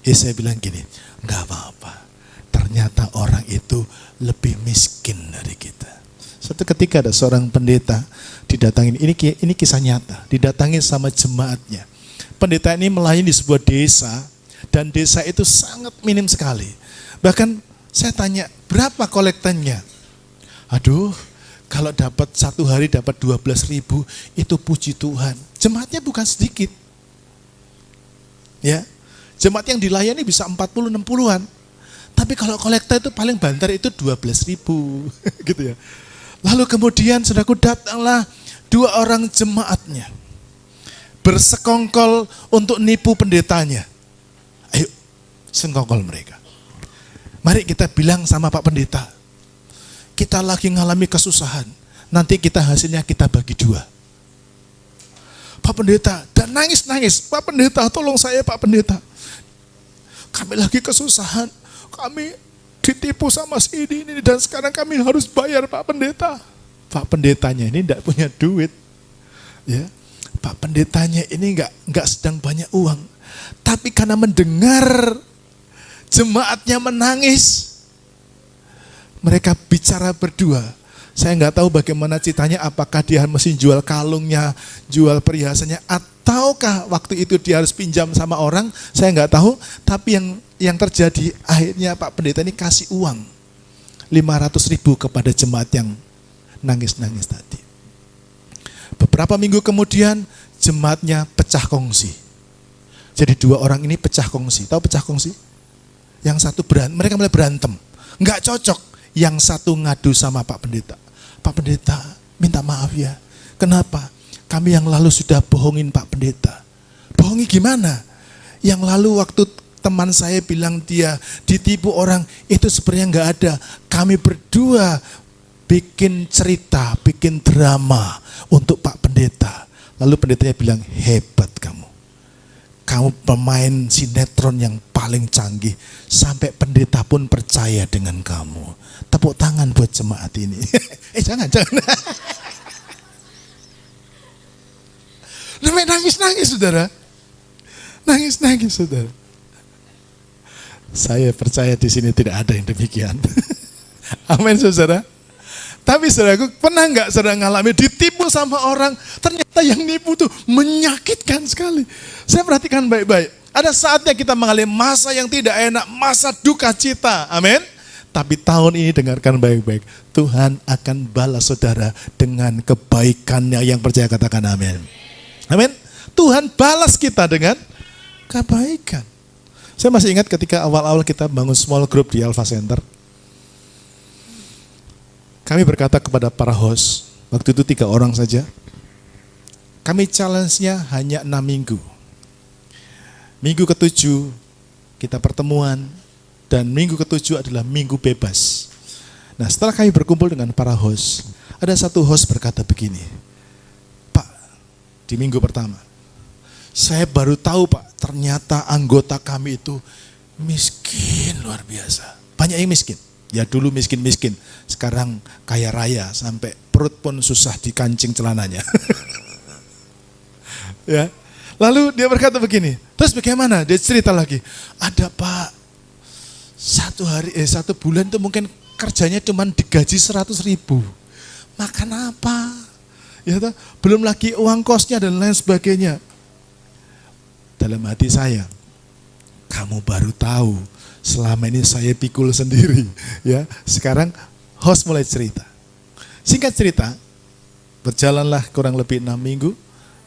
Saya bilang gini, nggak apa-apa. Ternyata orang itu lebih miskin dari kita. Suatu ketika ada seorang pendeta didatangin, ini kisah nyata, didatangi sama jemaatnya. Pendeta ini melayani di sebuah desa, dan desa itu sangat minim sekali. Bahkan saya tanya, berapa kolektannya? Aduh, kalau dapat satu hari dapat 12.000, itu puji Tuhan. Jemaatnya bukan sedikit. Ya, jemaat yang dilayani bisa 40-60-an. Tapi kalau kolekta itu paling banter itu 12.000 gitu ya. Lalu kemudian saudaraku, datanglah 2 orang jemaatnya bersekongkol untuk nipu pendetanya. Ayo, sekongkol mereka. Mari kita bilang sama Pak Pendeta, kita lagi ngalami kesusahan, nanti kita hasilnya kita bagi 2. Pak Pendeta, dan nangis-nangis, Pak Pendeta tolong saya Pak Pendeta. Kami lagi kesusahan, kami ditipu sama si ini dan sekarang kami harus bayar Pak Pendeta. Pak Pendetanya ini tidak punya duit. Ya, Pak Pendetanya ini enggak sedang banyak uang. Tapi karena mendengar jemaatnya menangis, mereka bicara berdua. Saya enggak tahu bagaimana ceritanya, apakah dia mesti jual kalungnya, jual perhiasannya, ataukah waktu itu dia harus pinjam sama orang, saya enggak tahu. Tapi yang terjadi akhirnya Pak Pendeta ini kasih uang 500.000 kepada jemaat yang nangis-nangis tadi. Beberapa minggu kemudian jemaatnya pecah kongsi. Jadi 2 orang ini pecah kongsi. Tahu pecah kongsi? Yang satu mereka mulai berantem. Enggak cocok. Yang satu ngadu sama Pak Pendeta. Pak Pendeta, minta maaf ya. Kenapa? Kami yang lalu sudah bohongin Pak Pendeta. Bohongi gimana? Yang lalu waktu teman saya bilang dia ditipu orang, itu sebenarnya enggak ada. Kami berdua bikin cerita, bikin drama untuk Pak Pendeta. Lalu pendetanya bilang, hebat kamu. Kamu pemain sinetron yang paling canggih. Sampai pendeta pun percaya dengan kamu. Tepuk tangan buat jemaat ini. Jangan. Nangis-nangis saudara. Nangis-nangis saudara. Saya percaya di sini tidak ada yang demikian. Amin saudara. Tapi saudaraku, pernah nggak saudara ngalami ditipu sama orang, ternyata yang nipu tuh menyakitkan sekali. Saya perhatikan baik-baik. Ada saatnya kita mengalami masa yang tidak enak, masa duka cita. Amin. Tapi tahun ini dengarkan baik-baik. Tuhan akan balas saudara dengan kebaikannya. Yang percaya katakan amin. Amin. Tuhan balas kita dengan kebaikan. Saya masih ingat ketika awal-awal kita bangun small group di Alpha Center. Kami berkata kepada para host, waktu itu 3 orang saja. Kami challenge-nya hanya 6 minggu. Minggu ke-7 kita pertemuan, dan minggu ke-7 adalah minggu bebas. Nah, setelah kami berkumpul dengan para host, ada satu host berkata begini, Pak, di minggu pertama, saya baru tahu Pak, ternyata anggota kami itu miskin luar biasa. Banyak yang miskin. Ya dulu miskin-miskin, sekarang kaya raya sampai perut pun susah dikancing celananya. Ya. Lalu dia berkata begini, terus bagaimana? Dia cerita lagi, ada Pak, 1 bulan itu mungkin kerjanya cuma digaji 100.000. Makan apa? Ya, belum lagi uang kosnya dan lain sebagainya. Dalam hati saya, kamu baru tahu. Selama ini saya pikul sendiri, ya. Sekarang host mulai cerita. Singkat cerita, berjalanlah kurang lebih 6 minggu,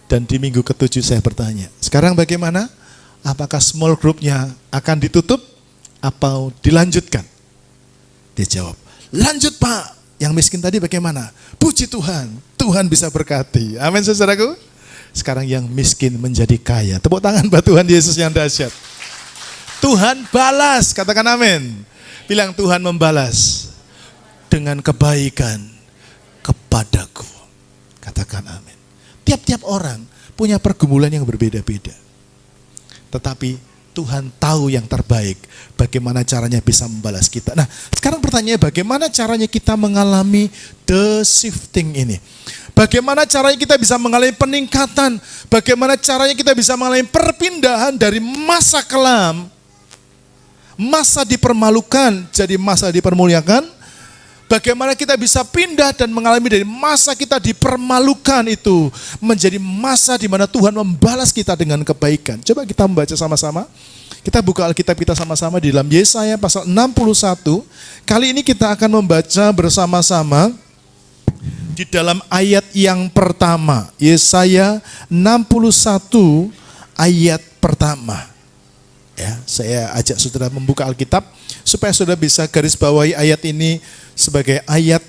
dan di minggu ke-7 saya bertanya, sekarang bagaimana? Apakah small groupnya akan ditutup atau dilanjutkan? Dia jawab, lanjut Pak. Yang miskin tadi bagaimana? Puji Tuhan, Tuhan bisa berkati. Amin saudaraku. Sekarang yang miskin menjadi kaya. Tepuk tangan buat Tuhan Yesus yang dahsyat. Tuhan balas, katakan amin. Bilang Tuhan membalas dengan kebaikan kepadaku. Katakan amin. Tiap-tiap orang punya pergumulan yang berbeda-beda. Tetapi Tuhan tahu yang terbaik, bagaimana caranya bisa membalas kita. Nah, sekarang pertanyaannya, bagaimana caranya kita mengalami the shifting ini? Bagaimana caranya kita bisa mengalami peningkatan? Bagaimana caranya kita bisa mengalami perpindahan dari masa kelam, masa dipermalukan jadi masa dipermuliakan? Bagaimana kita bisa pindah dan mengalami dari masa kita dipermalukan itu menjadi masa di mana Tuhan membalas kita dengan kebaikan. Coba kita membaca sama-sama. Kita buka Alkitab kita sama-sama di dalam Yesaya pasal 61. Kali ini kita akan membaca bersama-sama di dalam ayat yang pertama. Yesaya 61 ayat pertama. Ya, saya ajak saudara membuka Alkitab supaya saudara bisa garis bawahi ayat ini sebagai ayat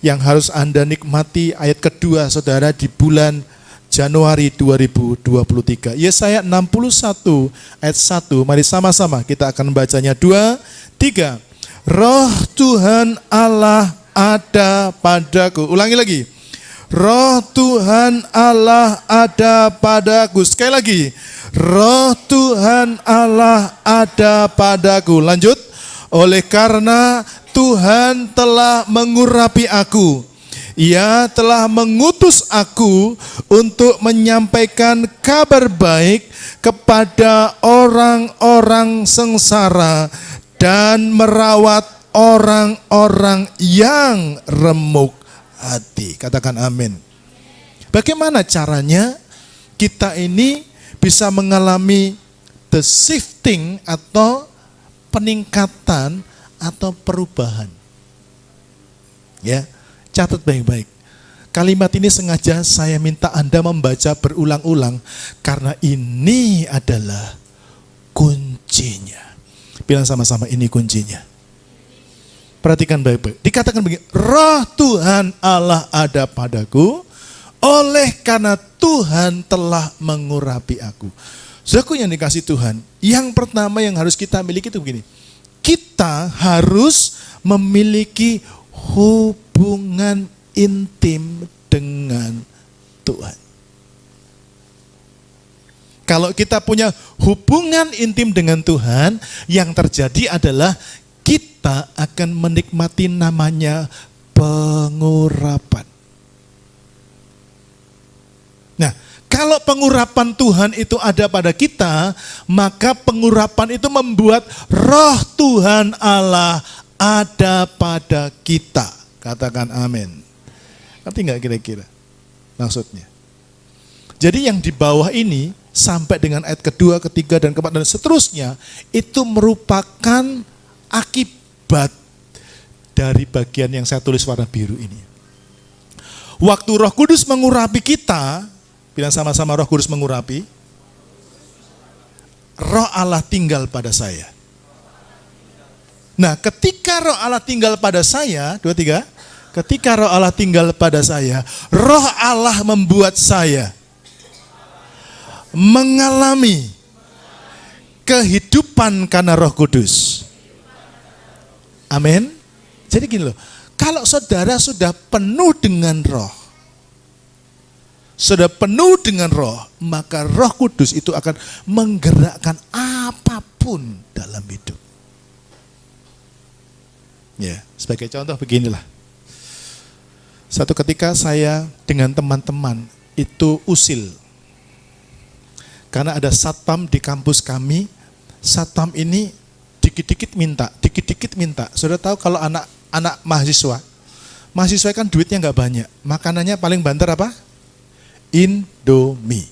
yang harus Anda nikmati, ayat kedua saudara di bulan Januari 2023. Yesaya 61 ayat 1. Mari sama-sama kita akan membacanya. 2, 3. Roh Tuhan Allah ada padaku. Ulangi lagi. Roh Tuhan Allah ada padaku. Sekali lagi. Roh Tuhan Allah ada padaku. Lanjut. Oleh karena Tuhan telah mengurapi aku. Ia telah mengutus aku untuk menyampaikan kabar baik kepada orang-orang sengsara dan merawat orang-orang yang remuk hati. Katakan amin. Bagaimana caranya kita ini bisa mengalami the shifting atau peningkatan atau perubahan? Ya. Catat baik-baik. Kalimat ini sengaja saya minta Anda membaca berulang-ulang karena ini adalah kuncinya. Bilang sama-sama, ini kuncinya. Perhatikan baik-baik. Dikatakan begini, Roh Tuhan Allah ada padaku, oleh karena Tuhan telah mengurapi aku. Saudaraku yang dikasih Tuhan, yang pertama yang harus kita miliki itu begini. Kita harus memiliki hubungan intim dengan Tuhan. Kalau kita punya hubungan intim dengan Tuhan, yang terjadi adalah kita akan menikmati namanya pengurapan. Nah, kalau pengurapan Tuhan itu ada pada kita, maka pengurapan itu membuat Roh Tuhan Allah ada pada kita. Katakan amin. Ngerti nggak kira-kira maksudnya? Jadi yang di bawah ini sampai dengan ayat kedua, ketiga, dan keempat, dan seterusnya itu merupakan akibat dari bagian yang saya tulis warna biru ini. Waktu Roh Kudus mengurapi kita, bilang sama-sama, Roh Kudus mengurapi, Roh Allah tinggal pada saya. Nah, ketika Roh Allah tinggal pada saya, 2, 3, ketika Roh Allah tinggal pada saya, Roh Allah membuat saya mengalami kehidupan karena Roh Kudus. Amin. Jadi gini loh, kalau saudara sudah penuh dengan Roh, sudah penuh dengan Roh, maka Roh Kudus itu akan menggerakkan apapun dalam hidup. Ya, sebagai contoh beginilah. Satu ketika saya dengan teman-teman itu usil. Karena ada satpam di kampus kami, satpam ini dikit-dikit minta. Saudara tahu kalau anak mahasiswa kan duitnya nggak banyak. Makanannya paling banter apa? Indomie.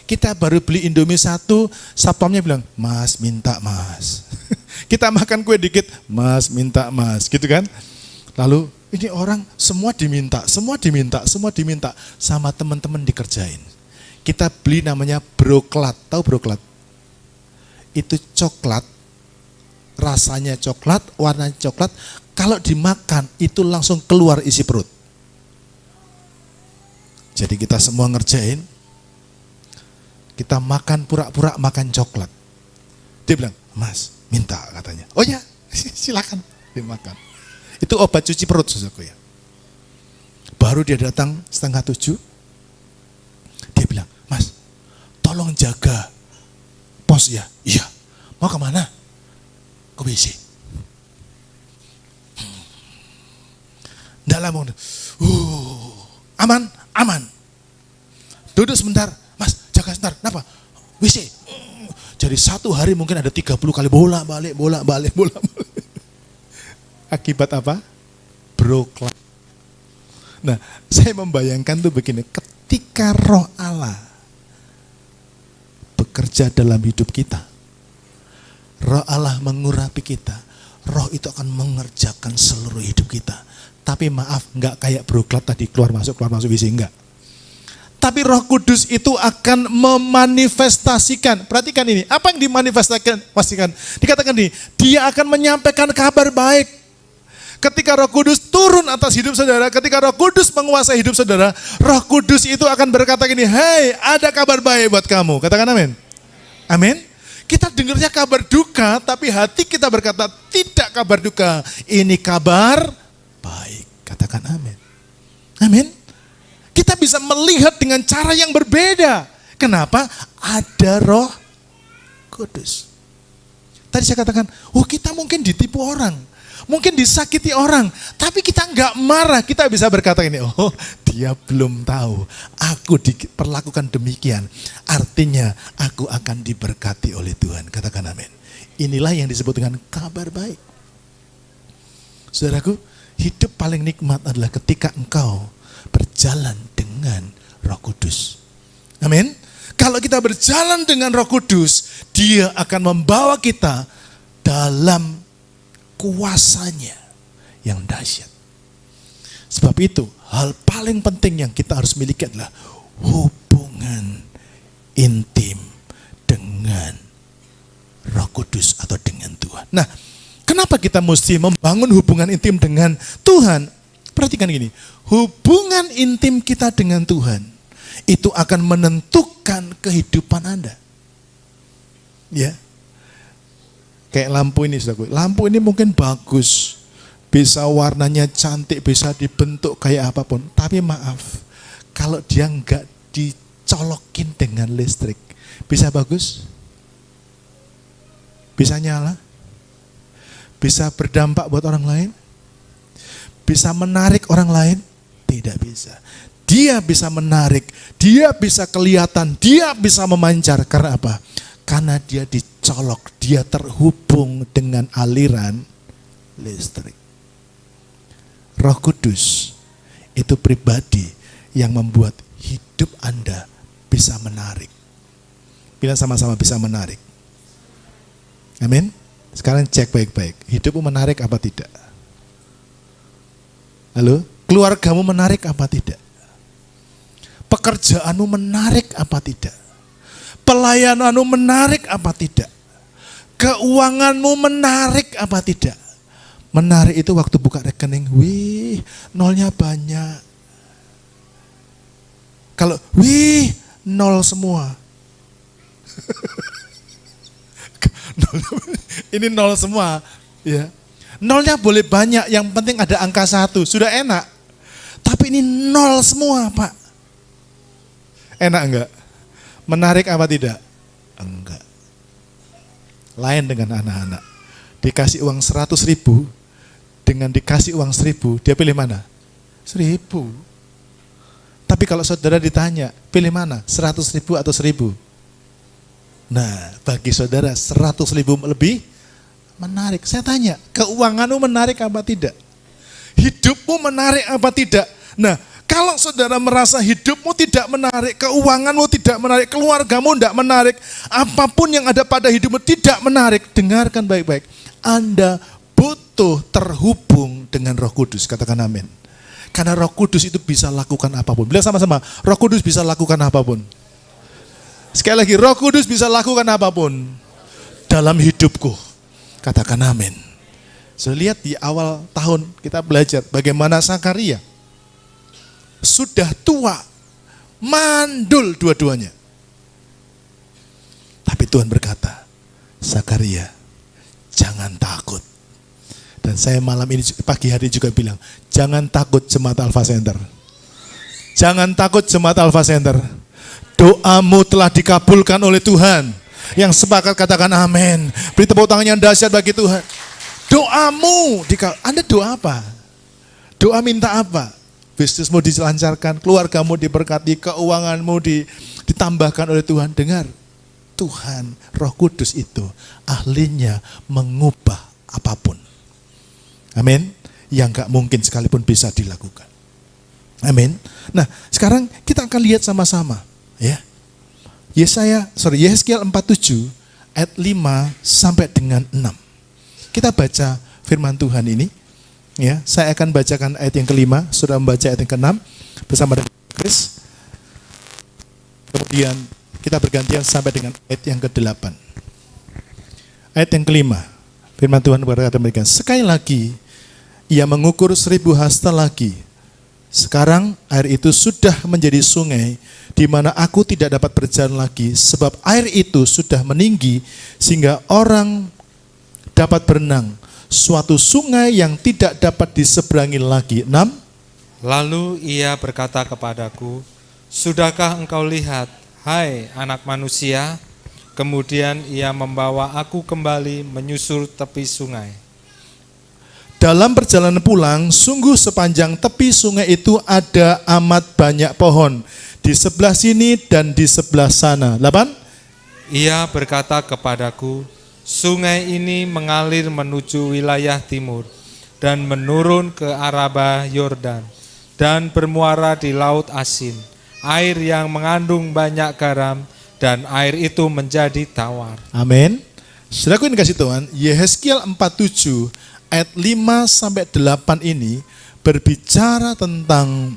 Kita baru beli Indomie 1, satpamnya bilang, Mas minta Mas. Kita makan kue dikit, Mas minta Mas, gitu kan. Lalu ini orang semua diminta sama teman-teman dikerjain. Kita beli namanya broklat, tahu broklat? Itu coklat, rasanya coklat, warnanya coklat, kalau dimakan itu langsung keluar isi perut. Jadi kita semua ngerjain, kita makan pura-pura makan coklat. Dia bilang, Mas minta katanya. Oh ya, silakan dimakan. Itu obat cuci perut saudaraku ya. Baru dia datang 6:30, dia bilang, Mas tolong jaga pos ya. Iya, mau kemana? Ke WC. Nggak lama, aman. Duduk sebentar, Mas jaga sebentar, kenapa? WC. Jadi 1 hari mungkin ada 30 kali bolak-balik. Akibat apa? Proklam. Nah, saya membayangkan tuh begini, ketika Roh Allah bekerja dalam hidup kita, Roh Allah mengurapi kita, Roh itu akan mengerjakan seluruh hidup kita. Tapi maaf, nggak kayak broklat tadi keluar masuk WC, enggak. Tapi Roh Kudus itu akan memanifestasikan. Perhatikan ini, apa yang dimanifestasikan? Dikatakan nih, dia akan menyampaikan kabar baik. Ketika Roh Kudus turun atas hidup saudara, ketika Roh Kudus menguasai hidup saudara, Roh Kudus itu akan berkata gini, "Hei, ada kabar baik buat kamu." Katakan amin. Amin. Kita dengarnya kabar duka, tapi hati kita berkata, tidak kabar duka, ini kabar baik. Katakan amin. Amin. Kita bisa melihat dengan cara yang berbeda. Kenapa? Ada Roh Kudus. Tadi saya katakan, kita mungkin ditipu orang. Mungkin disakiti orang, tapi kita nggak marah. Kita bisa berkata ini, dia belum tahu, aku diperlakukan demikian. Artinya aku akan diberkati oleh Tuhan. Katakan amin. Inilah yang disebut dengan kabar baik. Saudaraku, hidup paling nikmat adalah ketika engkau berjalan dengan Roh Kudus. Amin. Kalau kita berjalan dengan Roh Kudus, dia akan membawa kita dalam kuasanya yang dahsyat. Sebab itu, hal paling penting yang kita harus miliki adalah hubungan intim dengan Roh Kudus atau dengan Tuhan. Nah, kenapa kita mesti membangun hubungan intim dengan Tuhan? Perhatikan gini, hubungan intim kita dengan Tuhan itu akan menentukan kehidupan Anda. Ya. Kayak lampu ini, saudaraku. Lampu ini mungkin bagus, bisa warnanya cantik, bisa dibentuk kayak apapun. Tapi maaf, kalau dia nggak dicolokin dengan listrik, bisa bagus? Bisa nyala? Bisa berdampak buat orang lain? Bisa menarik orang lain? Tidak bisa. Dia bisa menarik, dia bisa kelihatan, dia bisa memancar. Karena apa? Karena dia dicolok, dia terhubung dengan aliran listrik. Roh Kudus itu pribadi yang membuat hidup Anda bisa menarik. Bilang sama-sama, bisa menarik. Amin. Sekarang cek baik-baik, hidupmu menarik apa tidak? Halo? Keluargamu menarik apa tidak? Pekerjaanmu menarik apa tidak? Pelayananmu menarik apa tidak? Keuanganmu menarik apa tidak? Menarik itu waktu buka rekening, nolnya banyak. Kalau nol semua. Ini nol semua, ya. Nolnya boleh banyak, yang penting ada angka 1, sudah enak. Tapi ini nol semua, Pak. Enak enggak? Menarik apa tidak? Enggak. Lain dengan anak-anak. Dikasih uang 100.000, dengan dikasih uang 1.000, dia pilih mana? 1.000. Tapi kalau saudara ditanya, pilih mana? 100.000 atau 1.000? Nah, bagi saudara 100.000 lebih menarik. Saya tanya, keuanganmu menarik apa tidak? Hidupmu menarik apa tidak? Nah, kalau saudara merasa hidupmu tidak menarik, keuanganmu tidak menarik, keluargamu tidak menarik, apapun yang ada pada hidupmu tidak menarik, dengarkan baik-baik. Anda butuh terhubung dengan Roh Kudus, katakan amin. Karena Roh Kudus itu bisa lakukan apapun. Bilang sama-sama, Roh Kudus bisa lakukan apapun. Sekali lagi, Roh Kudus bisa lakukan apapun dalam hidupku. Katakan amin. Saya lihat di awal tahun kita belajar bagaimana Zakaria sudah tua, mandul dua-duanya. Tapi Tuhan berkata, Zakaria, jangan takut. Dan saya malam ini, pagi hari juga bilang, jangan takut Jemaat Alpha Center. Jangan takut Jemaat Alpha Center. Doamu telah dikabulkan oleh Tuhan. Yang sepakat katakan amin. Beri tepuk tangan yang dahsyat bagi Tuhan. Doamu, Anda doa apa? Doa minta apa? Bisnismu dilancarkan, keluargamu diberkati, keuanganmu ditambahkan oleh Tuhan. Dengar, Tuhan, Roh Kudus itu ahlinya mengubah apapun. Amin. Yang gak mungkin sekalipun bisa dilakukan. Amin. Nah, sekarang kita akan lihat sama-sama, ya. Yesaya 47 ayat 5 sampai dengan 6. Kita baca firman Tuhan ini, ya. Saya akan bacakan ayat yang kelima, sudah membaca ayat yang keenam bersama dengan Chris. Kemudian kita bergantian sampai dengan ayat yang ke-8. Ayat yang kelima, firman Tuhan berkata demikian, sekali lagi ia mengukur 1000 hasta lagi. Sekarang air itu sudah menjadi sungai di mana aku tidak dapat berjalan lagi, sebab air itu sudah meninggi sehingga orang dapat berenang. Suatu sungai yang tidak dapat diseberangi lagi. 6. Lalu ia berkata kepadaku, sudahkah engkau lihat, hai anak manusia? Kemudian ia membawa aku kembali menyusur tepi sungai. Dalam perjalanan pulang, sungguh sepanjang tepi sungai itu ada amat banyak pohon. Di sebelah sini dan di sebelah sana. 8. Ia berkata kepadaku, sungai ini mengalir menuju wilayah timur dan menurun ke Araba Yordan dan bermuara di Laut Asin, air yang mengandung banyak garam dan air itu menjadi tawar. Amin. Saudaraku yang dikasih Tuhan, Yehezkiel 47 ayat 5 sampai 8 ini berbicara tentang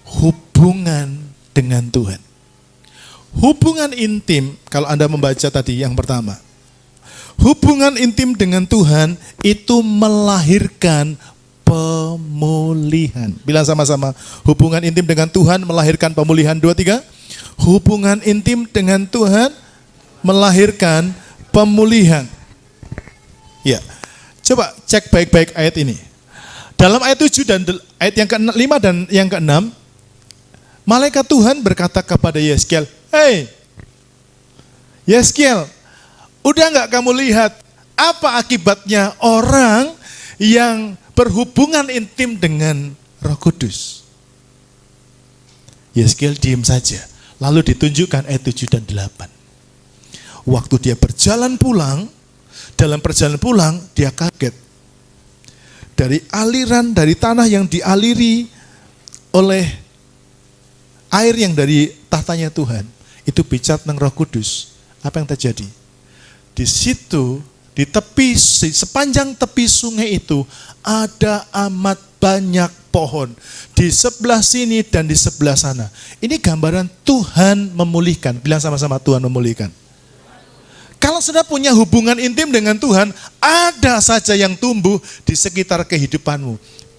hubungan dengan Tuhan. Hubungan intim, kalau Anda membaca tadi yang pertama. Hubungan intim dengan Tuhan itu melahirkan pemulihan. Bilang sama-sama, hubungan intim dengan Tuhan melahirkan pemulihan. 2, 3. Hubungan intim dengan Tuhan melahirkan pemulihan. Ya, coba cek baik-baik ayat ini. Dalam ayat 7 dan ayat yang ke-5 dan yang ke-6, malaikat Tuhan berkata kepada Yehezkiel, hei, Yehezkiel, udah gak kamu lihat apa akibatnya orang yang berhubungan intim dengan Roh Kudus? Yehezkiel diam saja. Lalu ditunjukkan ayat 7 dan 8. Waktu dia berjalan pulang, dalam perjalanan pulang dia kaget. Dari aliran, dari tanah yang dialiri oleh air yang dari tahtanya Tuhan, itu bicara tentang Roh Kudus. Apa yang terjadi? Di situ, di tepi, sepanjang tepi sungai itu ada amat banyak pohon. Di sebelah sini dan di sebelah sana. Ini gambaran Tuhan memulihkan. Bilang sama-sama, Tuhan memulihkan. Kalau sudah punya hubungan intim dengan Tuhan, ada saja yang tumbuh di sekitar kehidupanmu.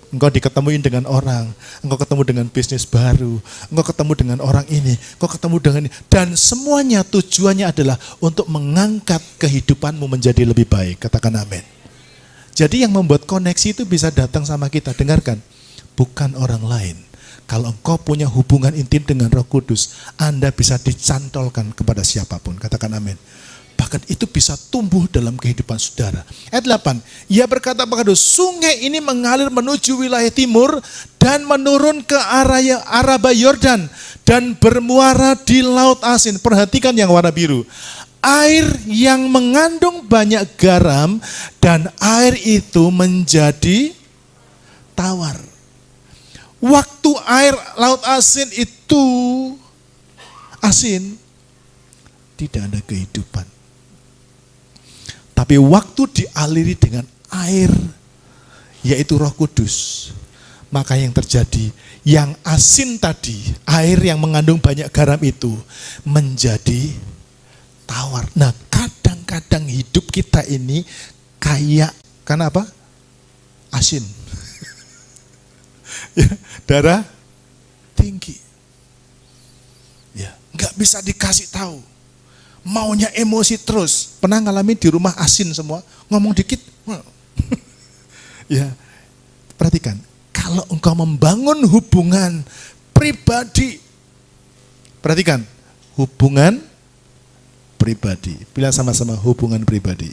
Engkau diketemuin dengan orang, engkau ketemu dengan bisnis baru, engkau ketemu dengan orang ini, engkau ketemu dengan ini. Dan semuanya tujuannya adalah untuk mengangkat kehidupanmu menjadi lebih baik. Katakan amin. Jadi yang membuat koneksi itu bisa datang sama kita. Dengarkan, bukan orang lain. Kalau engkau punya hubungan intim dengan Roh Kudus, Anda bisa dicantolkan kepada siapapun. Katakan amin. Bahkan itu bisa tumbuh dalam kehidupan saudara. Ayat 8, ia berkata kepada sungai ini mengalir menuju wilayah timur dan menurun ke Araba Yordan dan bermuara di Laut Asin. Perhatikan yang warna biru. Air yang mengandung banyak garam dan air itu menjadi tawar. Waktu air Laut Asin itu asin, tidak ada kehidupan. Tapi waktu dialiri dengan air, yaitu Roh Kudus, maka yang terjadi, yang asin tadi, air yang mengandung banyak garam itu, menjadi tawar. Nah, kadang-kadang hidup kita ini kayak, karena apa? Asin. Ya, darah tinggi. Ya, nggak bisa dikasih tahu. Maunya emosi terus. Pernah ngalamin di rumah asin semua, ngomong dikit. Ya, perhatikan. Kalau engkau membangun hubungan pribadi, perhatikan, hubungan pribadi. Bilang sama-sama, hubungan pribadi.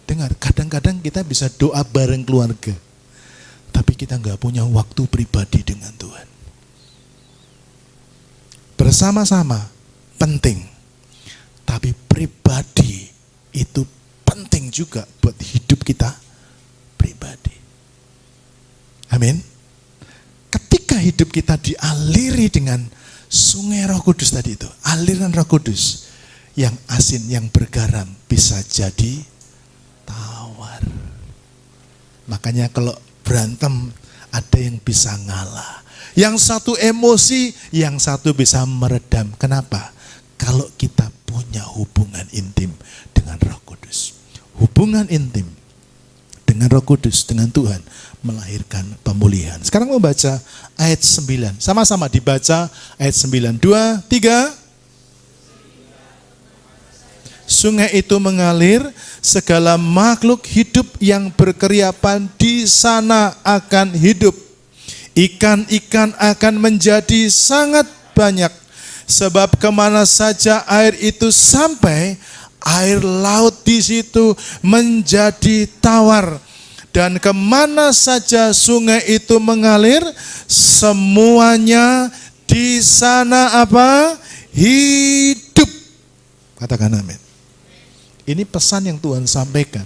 Dengar, kadang-kadang kita bisa doa bareng keluarga, tapi kita nggak punya waktu pribadi dengan Tuhan. Bersama-sama penting. Tapi pribadi itu penting juga buat hidup kita Amin. Ketika hidup kita dialiri dengan sungai Roh Kudus tadi itu, aliran Roh Kudus yang asin, yang bergaram, bisa jadi tawar. Makanya kalau berantem ada yang bisa ngalah. Yang satu emosi, yang satu bisa meredam. Kenapa? Kalau kita punya hubungan intim dengan Roh Kudus. Hubungan intim dengan Roh Kudus, dengan Tuhan, melahirkan pemulihan. Sekarang mau baca ayat 9. Sama-sama dibaca ayat 9. 2, 3. Sungai itu mengalir, segala makhluk hidup yang berkeriapan di sana akan hidup. Ikan-ikan akan menjadi sangat banyak. Sebab kemana saja air itu sampai, air laut di situ menjadi tawar. Dan kemana saja sungai itu mengalir, semuanya di sana apa? Hidup. Katakan amin. Ini pesan yang Tuhan sampaikan.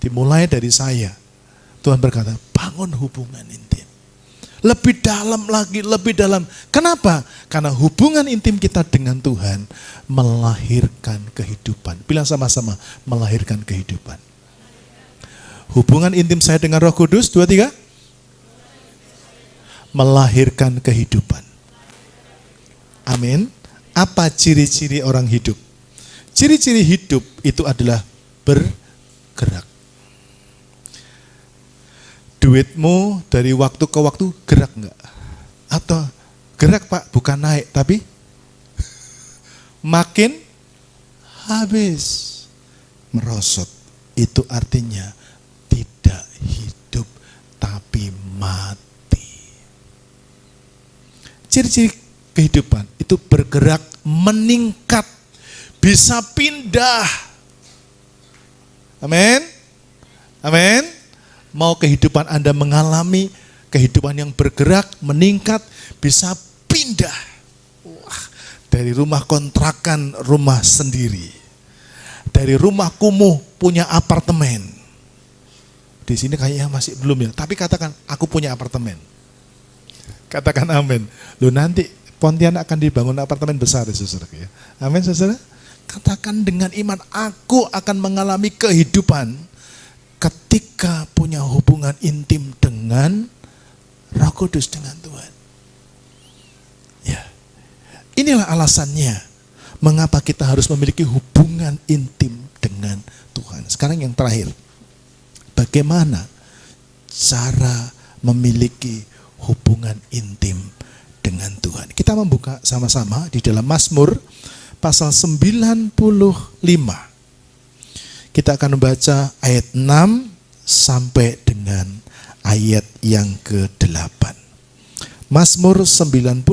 Dimulai dari saya. Tuhan berkata, bangun hubungan intim. Lebih dalam lagi, lebih dalam. Kenapa? Karena hubungan intim kita dengan Tuhan melahirkan kehidupan. Bilang sama-sama, melahirkan kehidupan. Hubungan intim saya dengan Roh Kudus, 2, 3. Melahirkan kehidupan. Amin. Apa ciri-ciri orang hidup? Ciri-ciri hidup itu adalah bergerak. Duitmu dari waktu ke waktu gerak enggak? Atau gerak Pak, bukan naik, tapi makin habis, merosot. Itu artinya tidak hidup tapi mati. Ciri-ciri kehidupan itu bergerak, meningkat, bisa pindah. Amin. Amin. Mau kehidupan Anda mengalami kehidupan yang bergerak, meningkat, bisa pindah. Wah, dari rumah kontrakan, rumah sendiri. Dari rumah kumuh, punya apartemen. Di sini kayaknya masih belum ya, tapi katakan, aku punya apartemen. Katakan amin. Loh nanti Pontianak akan dibangun apartemen besar ya saudara. Amin saudara. Katakan dengan iman, aku akan mengalami kehidupan ketika punya hubungan intim dengan Roh Kudus, dengan Tuhan. Ya, inilah alasannya mengapa kita harus memiliki hubungan intim dengan Tuhan. Sekarang yang terakhir, bagaimana cara memiliki hubungan intim dengan Tuhan? Kita membuka sama-sama di dalam Mazmur pasal 95. Kita akan membaca ayat 6 sampai dengan ayat yang ke-8. Mazmur 95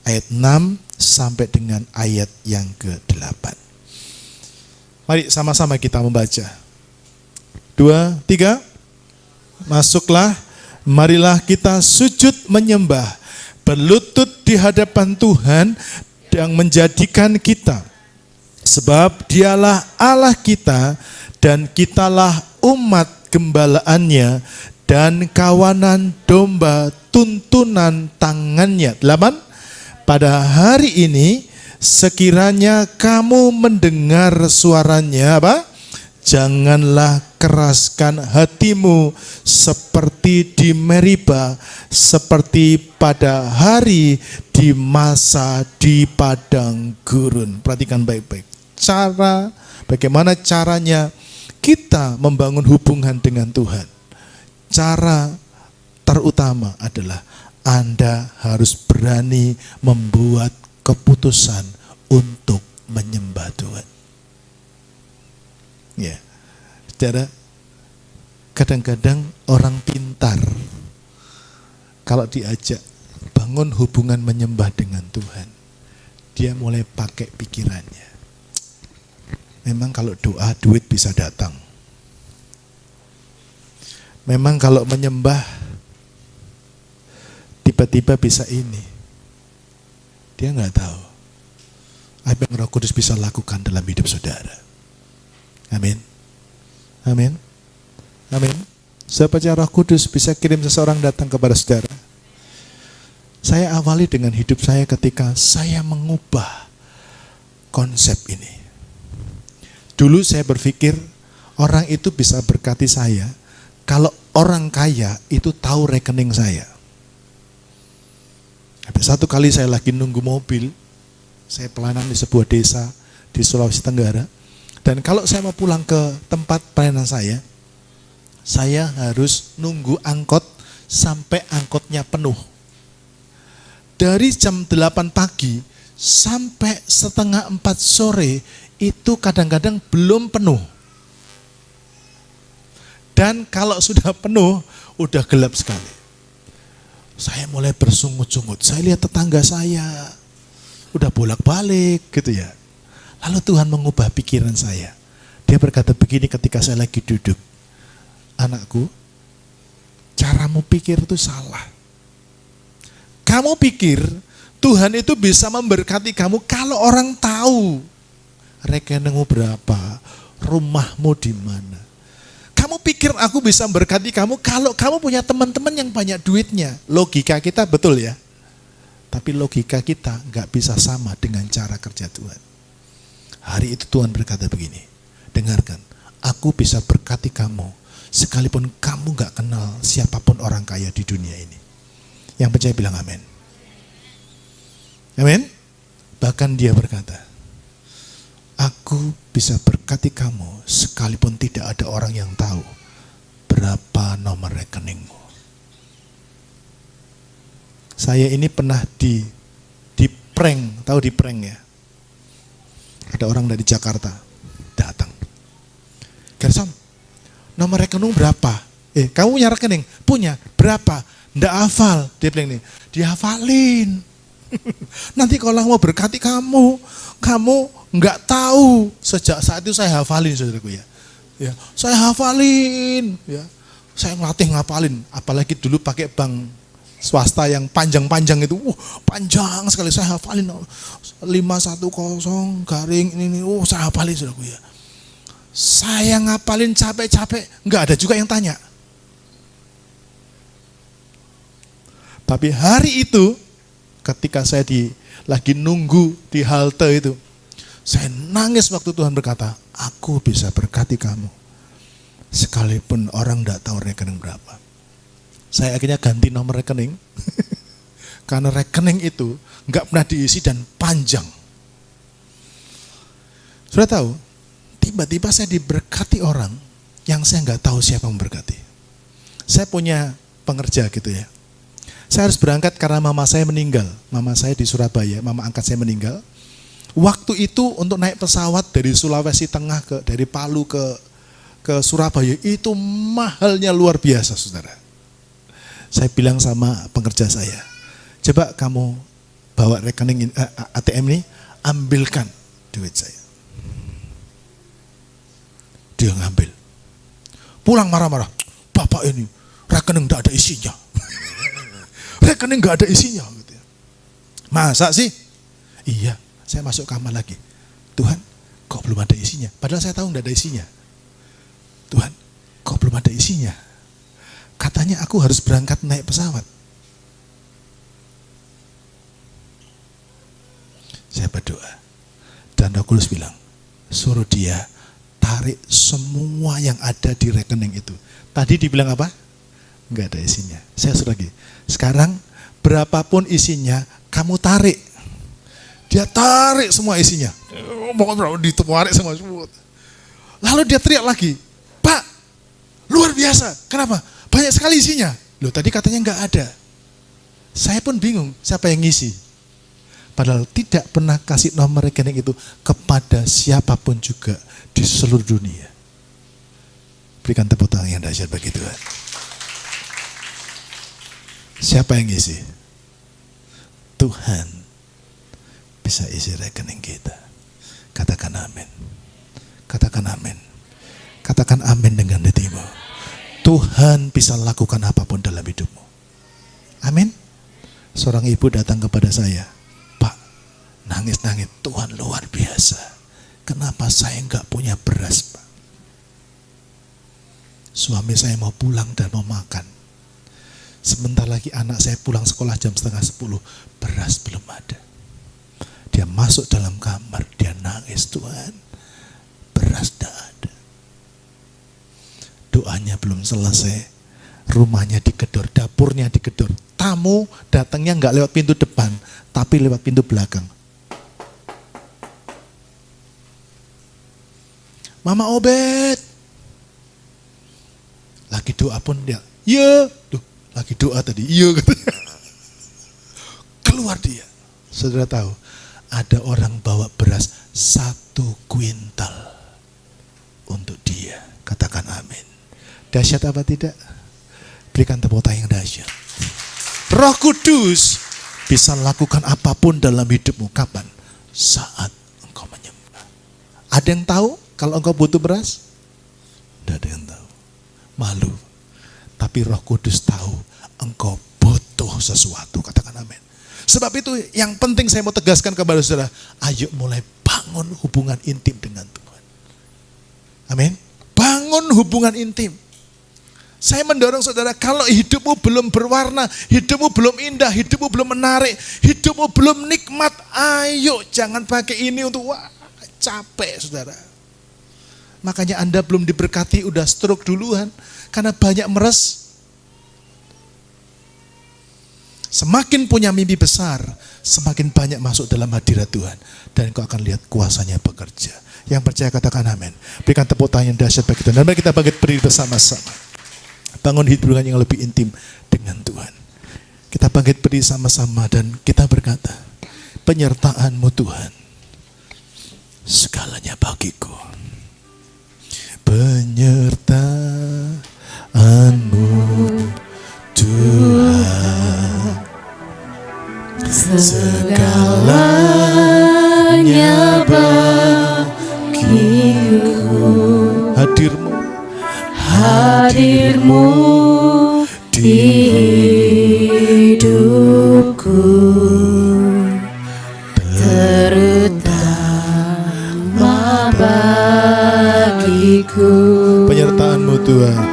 ayat 6 sampai dengan ayat yang ke-8. Mari sama-sama kita membaca. 2, 3. Masuklah, marilah kita sujud menyembah, berlutut di hadapan Tuhan yang menjadikan kita. Sebab dialah Allah kita dan kitalah umat gembalaannya dan kawanan domba tuntunan tangannya. 8. Pada hari ini sekiranya kamu mendengar suaranya apa? Janganlah keraskan hatimu seperti di Meriba, seperti pada hari di masa di padang gurun. Perhatikan baik-baik. Bagaimana caranya kita membangun hubungan dengan Tuhan. Cara terutama adalah Anda harus berani membuat keputusan untuk menyembah Tuhan. Ya, saudara, kadang-kadang orang pintar kalau diajak bangun hubungan menyembah dengan Tuhan, dia mulai pakai pikirannya. Memang kalau doa duit bisa datang. Memang kalau menyembah tiba-tiba bisa ini. Dia nggak tahu apa yang Roh Kudus bisa lakukan dalam hidup saudara. Amin. Amin. Amin. Saya percaya Roh Kudus bisa kirim seseorang datang kepada saudara. Saya awali dengan hidup saya ketika saya mengubah konsep ini. Dulu saya berpikir orang itu bisa berkati saya kalau orang kaya itu tahu rekening saya. Satu kali saya lagi nunggu mobil, saya pelayanan di sebuah desa di Sulawesi Tenggara. Dan kalau saya mau pulang ke tempat pelayanan saya harus nunggu angkot sampai angkotnya penuh. Dari jam 8 pagi sampai setengah 4 sore itu kadang-kadang belum penuh. Dan kalau sudah penuh, udah gelap sekali. Saya mulai bersungut-sungut. Saya lihat tetangga saya udah bolak-balik gitu ya. Lalu Tuhan mengubah pikiran saya. Dia berkata begini ketika saya lagi duduk. Anakku, caramu pikir itu salah. Kamu pikir Tuhan itu bisa memberkati kamu kalau orang tahu rekeningmu berapa, rumahmu di mana. Kamu pikir aku bisa memberkati kamu kalau kamu punya teman-teman yang banyak duitnya. Logika kita betul ya. Tapi logika kita nggak bisa sama dengan cara kerja Tuhan. Hari itu Tuhan berkata begini, dengarkan, aku bisa berkati kamu sekalipun kamu nggak kenal siapapun orang kaya di dunia ini. Yang percaya bilang amin. Amin. Bahkan dia berkata, aku bisa berkati kamu sekalipun tidak ada orang yang tahu berapa nomor rekeningmu. Saya ini pernah di prank, tahu di prank ya? Ada orang dari Jakarta datang. Gerson, nomor rekening berapa? Kamu punya rekening? Punya. Berapa? Nggak hafal. Dia bilang ini, dihafalin. Nanti kalau mau berkati kamu nggak tahu. Sejak saat itu saya hafalin, saudaraku ya. Ya, saya hafalin. Ya, saya ngelatih ngapalin. Apalagi dulu pakai bank swasta yang panjang-panjang itu, panjang sekali. Saya hafalin 510 garing ini, saya hafalin, saudaraku ya. Saya ngapalin capek-capek, nggak ada juga yang tanya. Tapi hari itu, ketika saya lagi nunggu di halte itu, saya nangis waktu Tuhan berkata, aku bisa berkati kamu sekalipun orang tidak tahu rekening berapa. Saya akhirnya ganti nomor rekening karena rekening itu nggak pernah diisi dan panjang. Sudah tahu, tiba-tiba saya diberkati orang yang saya nggak tahu siapa yang memberkati. Saya punya pengerja gitu ya. Saya harus berangkat karena mama saya meninggal. Mama saya di Surabaya, mama angkat saya meninggal. Waktu itu untuk naik pesawat dari Sulawesi Tengah dari Palu ke Surabaya itu mahalnya luar biasa, saudara. Saya bilang sama pengerja saya, coba kamu bawa rekening ATM ini, ambilkan duit saya. Dia ngambil. Pulang marah-marah, bapak ini rekening tidak ada isinya. Rekening nggak ada isinya. Gitu ya. Masa sih? Iya, saya masuk kamar lagi. Tuhan, kok belum ada isinya? Padahal saya tahu nggak ada isinya. Tuhan, kok belum ada isinya? Katanya aku harus berangkat naik pesawat. Saya berdoa. Dan Roh Kudus bilang, suruh dia tarik semua yang ada di rekening itu. Tadi dibilang apa? Nggak ada isinya. Saya suruh lagi. Sekarang berapapun isinya, kamu tarik. Dia tarik semua isinya. Ditarik semua. Lalu dia teriak lagi, Pak, luar biasa. Kenapa? Banyak sekali isinya. Loh, tadi katanya nggak ada. Saya pun bingung, siapa yang ngisi? Padahal tidak pernah kasih nomor rekening itu kepada siapapun juga di seluruh dunia. Berikan tepuk tangan yang dahsyat bagi Tuhan. Siapa yang ngisi? Tuhan bisa isi rekening kita. Katakan amin. Katakan amin. Katakan amin dengan hatimu. Tuhan bisa lakukan apapun dalam hidupmu. Amin. Seorang ibu datang kepada saya, Pak, nangis-nangis, Tuhan luar biasa. Kenapa saya enggak punya beras, Pak? suami saya mau pulang dan mau makan. Sebentar lagi anak saya pulang sekolah jam 9:30, beras belum ada. Dia masuk dalam kamar, dia nangis, Tuhan, beras tidak ada. Doanya belum selesai, rumahnya digedor, dapurnya digedor. Tamu datangnya nggak lewat pintu depan, tapi lewat pintu belakang. Mama Obed, lagi doa pun dia, iya, tuh lagi doa tadi, iya katanya. Keluar dia. Saudara tahu, ada orang bawa beras 1 kuintal untuk dia. Katakan amin. Dahsyat apa tidak? Berikan tepuk tangan yang dahsyat. Roh Kudus bisa lakukan apapun dalam hidupmu. Kapan? Saat engkau menyembah. Ada yang tahu kalau engkau butuh beras? Tidak ada yang tahu. Malu. Tapi Roh Kudus tahu engkau butuh sesuatu. Katakan amin. Sebab itu yang penting saya mau tegaskan kepada saudara, ayo mulai bangun hubungan intim dengan Tuhan. Amin. Bangun hubungan intim. Saya mendorong saudara, kalau hidupmu belum berwarna, hidupmu belum indah, hidupmu belum menarik, hidupmu belum nikmat, ayo jangan pakai ini untuk capek saudara. Makanya Anda belum diberkati, udah stroke duluan, karena banyak meres. Semakin punya mimpi besar, semakin banyak masuk dalam hadirat Tuhan. Dan kau akan lihat kuasanya bekerja. Yang percaya katakan amin. Berikan tepuk tangan yang dahsyat bagi Tuhan. Dan mari kita bangkit berdiri bersama-sama. Bangun hubungan yang lebih intim dengan Tuhan. Kita bangkit berdiri sama-sama dan kita berkata, penyertaan-Mu Tuhan, segalanya bagiku. Penyertaan-Mu Tuhan, segalanya bagiku. Hadir-Mu di hidupku, terutama bagiku. Penyertaan-Mu Tuhan,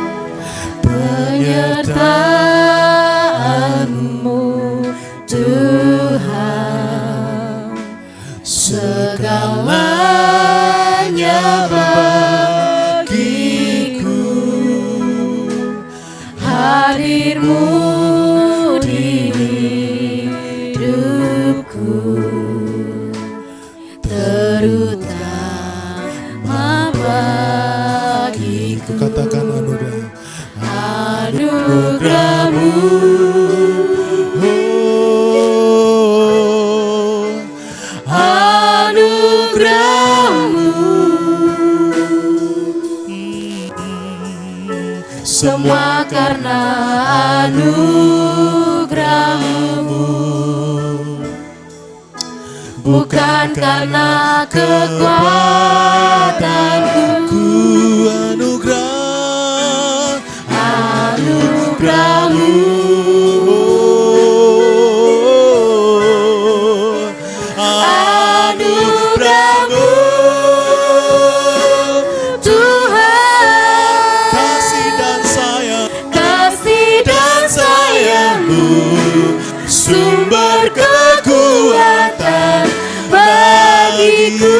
penyertaan-Mu Tuhan, segalanya bagiku. Hadir-Mu di hidupku, terutama bagiku. Katakan anugerah, anugerah-Mu, anugerah-Mu, semua karena anugerah-Mu, bukan karena kekuatanku. Anugerah-Mu, anugerah-Mu Tuhan, kasih dan sayang-Mu, sumber kekuatan bagiku.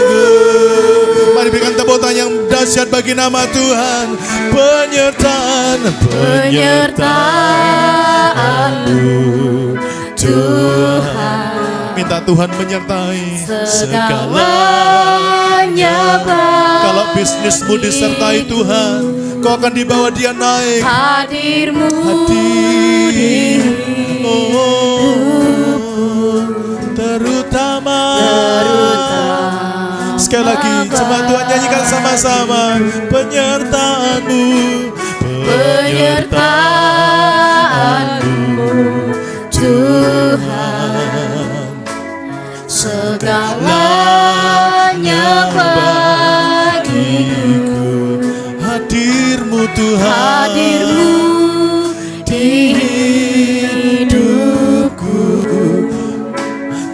Mari berikan tepuk tangan yang dahsyat bagi nama Tuhan. Penyertaan-Mu Tuhan, minta Tuhan menyertai segalanya. Kalau bisnismu disertai Tuhan, kau akan dibawa Dia naik. Hadir-Mu terutama. Sekali lagi, coba Tuhan nyanyikan sama-sama. Penyertaan-Mu, penyertaan-Mu Tuhan, segalanya bagiku. Hadir-Mu Tuhan, hadir-Mu di hidupku,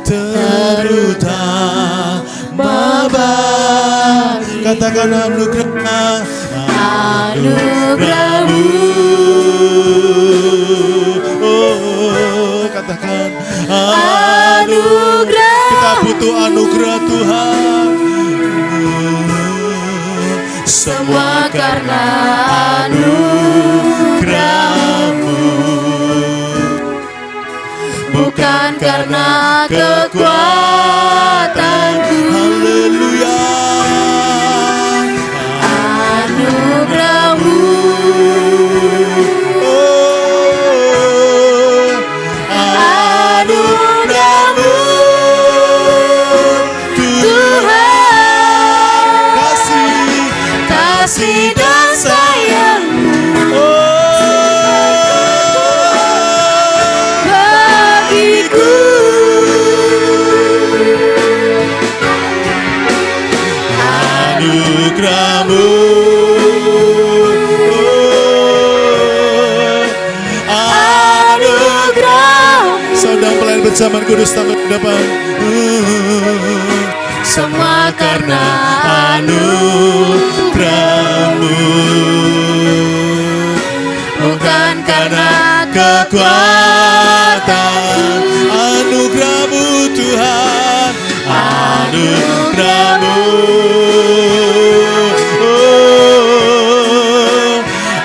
terutama bagiku. Katakan anugerah, anugerah katakan Anugerah. Kita butuh anugerah Tuhan. Semua karena anugerah-Mu, bukan karena kekuatanku. Haleluya. Anugerah-Mu, anugerah-Mu, Tuhan, kasih dan sayang-Mu bagiku. Anugerah-Mu, Anugerah-Mu, sedang pelayan berjaman kudus tangan ke depan. semua karena anugerah-Mu, bukan karena Kekuatan anugerah-Mu Tuhan, anugerah-Mu,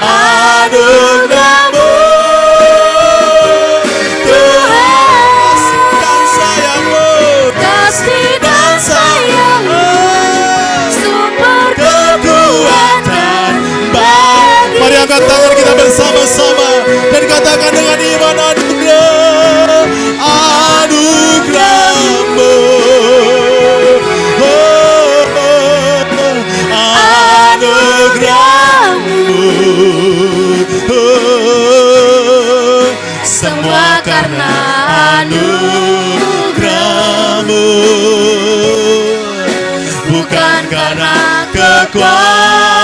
anugerah-Mu Tuhan, dan sayang-Mu, kasih dan sayang-Mu, sumber kekuatan bagi. Mari angkat tangan kita bersama-sama dan katakan dengan iman, anugerah, anugerah-Mu, anugerah-Mu, Semua karena anugerah-Mu, bukan karena kekuatan.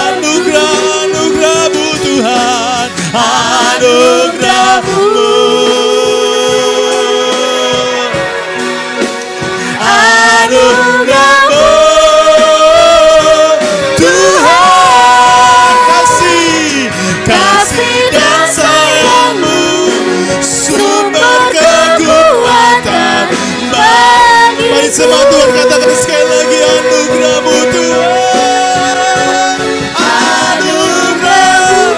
anugerah-anugerah-Mu Tuhan, anugerah-Mu, anugerah-Mu Tuhan, kasih dan sayang-Mu, sumber kekuatan bagi. Mari semua Tuhan katakan sekali lagi, anugerah-Mu Tuhan, anugerah.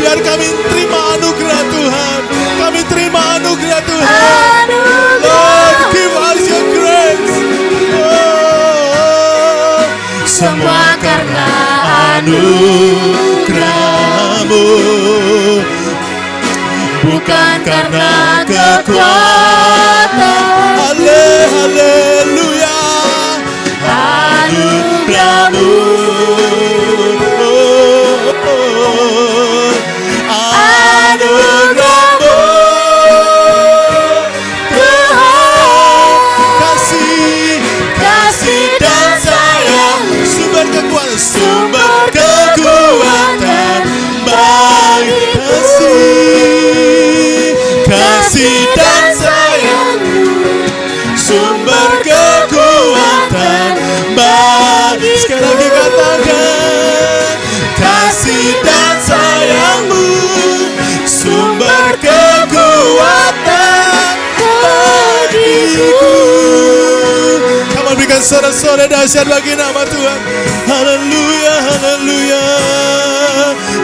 Biar kami terima anugerah Tuhan, kami terima anugerah Tuhan. Lord, give us your grace. Semua karena anugerah-Mu, bukan karena kekuatan. Haleluya. Anugerah-Mu, anugerah-Mu Tuhan, kasih dan sayang, sumber kekuatan bagi. Kasih dan sayang, sumber kekuatan bagi. Sekali lagi katakan, kasih dan sayang-Mu, sumber kekuatan bagiku. Kamu berikan sorak-sorai dahsyat bagi nama Tuhan. Haleluya, haleluya,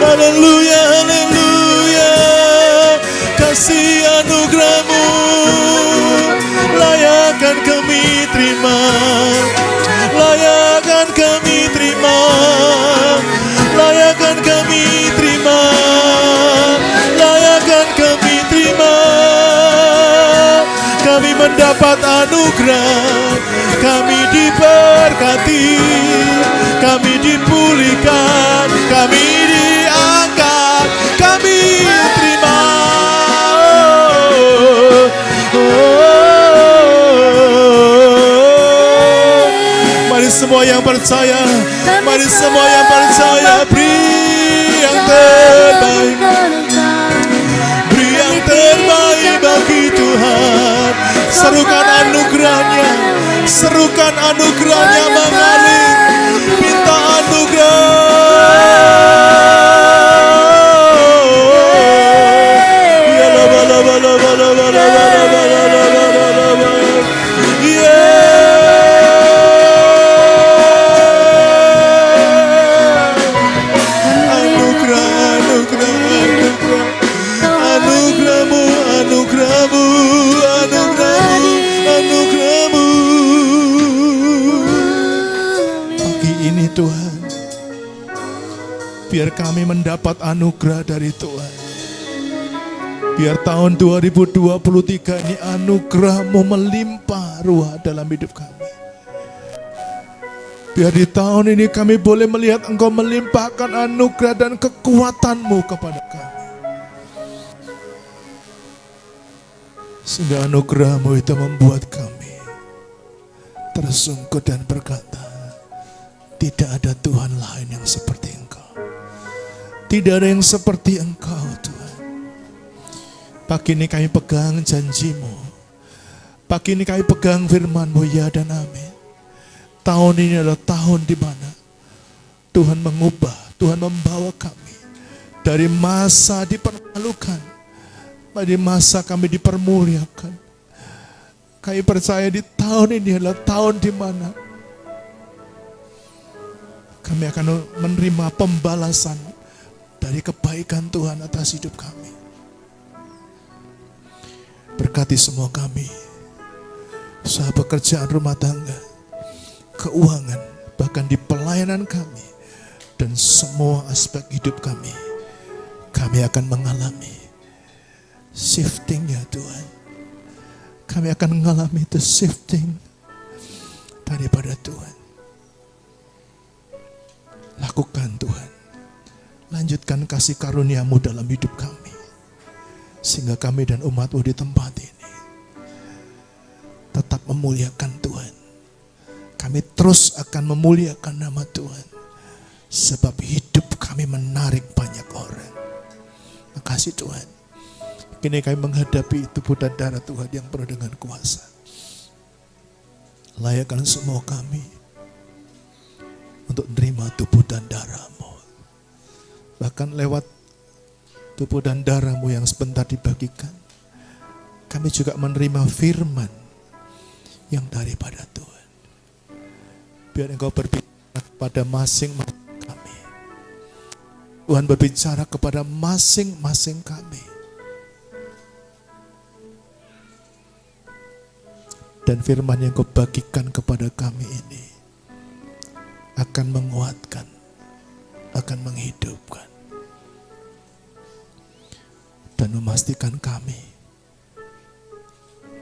haleluya, haleluya. Kasih anugerah-Mu layakkan kami terima, layakkan kami terima, layakkan kami terima, layakkan kami terima. Kami mendapat anugerah, kami diberkati, kami dipulihkan, kami diangkat, kami terima. Mari semua yang percaya, mari semua yang percaya, beri yang terbaik, beri yang terbaik bagi Tuhan. Serukan anugerahnya, serukan anugerahnya mengalir, minta anugerah. Ya la ba la ba la ba la ba. Biar kami mendapat anugerah dari Tuhan. Biar tahun 2023 ini anugerah-Mu melimpah ruah dalam hidup kami. Biar di tahun ini kami boleh melihat Engkau melimpahkan anugerah dan kekuatan-Mu kepada kami. Sehingga anugerah-Mu itu membuat kami tersungkur dan berkata, tidak ada Tuhan lain yang seperti Engkau. Tidak ada yang seperti Engkau Tuhan. Pagi ini kami pegang janji-Mu. Pagi ini kami pegang firman-Mu, ya dan amin. Tahun ini adalah tahun di mana Tuhan mengubah, Tuhan membawa kami dari masa dipermalukan, dari masa kami dipermuliakan. Kami percaya di tahun ini adalah tahun di mana kami akan menerima pembalasan dari kebaikan Tuhan atas hidup kami. Berkati semua kami, usaha pekerjaan rumah tangga, keuangan, bahkan di pelayanan kami, dan semua aspek hidup kami. Kami akan mengalami shifting ya Tuhan. Kami akan mengalami itu shifting daripada Tuhan. Lakukan Tuhan. Lanjutkan kasih karunia-Mu dalam hidup kami. Sehingga kami dan umat-Mu di tempat ini tetap memuliakan Tuhan. Kami terus akan memuliakan nama Tuhan. Sebab hidup kami menarik banyak orang. Makasih Tuhan. Kini kami menghadapi tubuh dan darah Tuhan yang penuh dengan kuasa. Layakkan semua kami untuk menerima tubuh dan darah-Mu. Bahkan lewat tubuh dan darah-Mu yang sebentar dibagikan, kami juga menerima firman yang daripada Tuhan. Biar Engkau berbicara kepada masing-masing kami. Tuhan berbicara kepada masing-masing kami. Dan firman yang Kau bagikan kepada kami ini akan menguatkan, akan menghidupkan, dan memastikan kami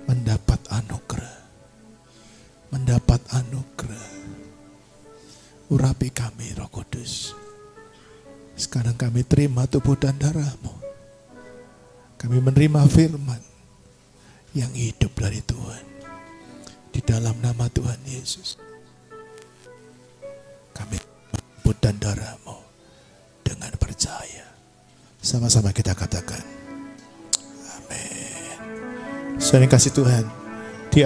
mendapat anugerah. Mendapat anugerah. Urapi kami Roh Kudus. Sekarang kami terima tubuh dan darah-Mu. Kami menerima firman yang hidup dari Tuhan. Di dalam nama Tuhan Yesus. Kami tubuh dan darah-Mu dengan percaya. Sama-sama kita katakan. Amin. Saudara yang kasih Tuhan. Di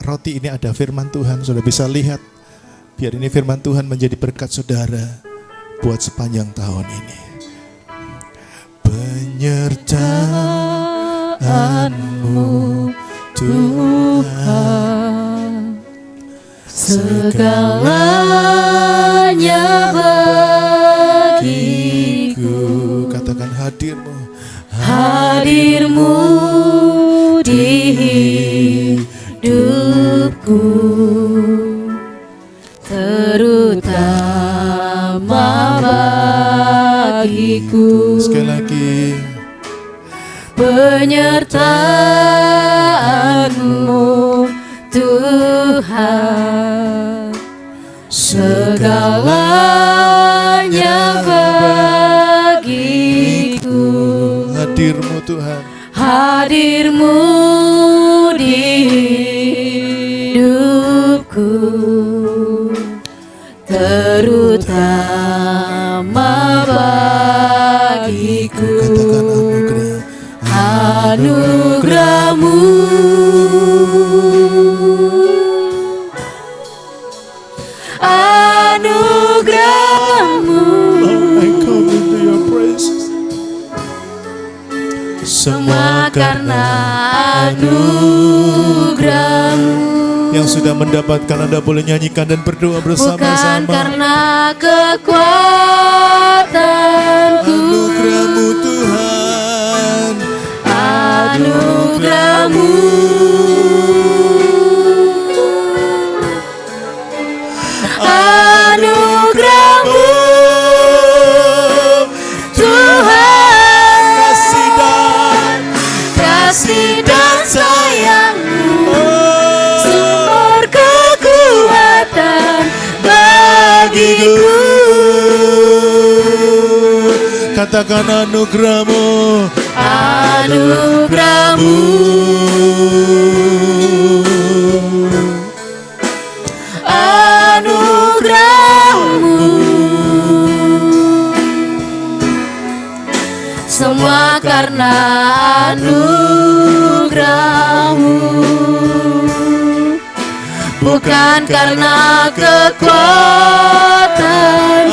roti ini ada firman Tuhan. Saudara bisa lihat. Biar ini firman Tuhan menjadi berkat saudara buat sepanjang tahun ini. Penyertaan-Mu Tuhan, segalanya bagiku. Katakan hadir-Mu. Hadir-Mu di hidupku, terutama bagiku. Sekali lagi. Penyertaan-Mu Tuhan, segalanya bagiku. Hadir-Mu Tuhan. Hadir-Mu di hidupku, terutama bagiku. Katakan anugerah. Anugerah-Mu, anugerah-Mu, I come into your presence. semua karena anugerah-Mu. Yang sudah mendapatkan Anda boleh nyanyikan dan berdoa Bukan bersama-sama. karena kekuatanku, Anugerah-Mu Tuhan. anugerah-Mu, anugerah-Mu, bagiku. Katakan anugerah-Mu, Anugerah-Mu, anugerah-Mu, semua karena anugerah-Mu, bukan karena kekuatanku.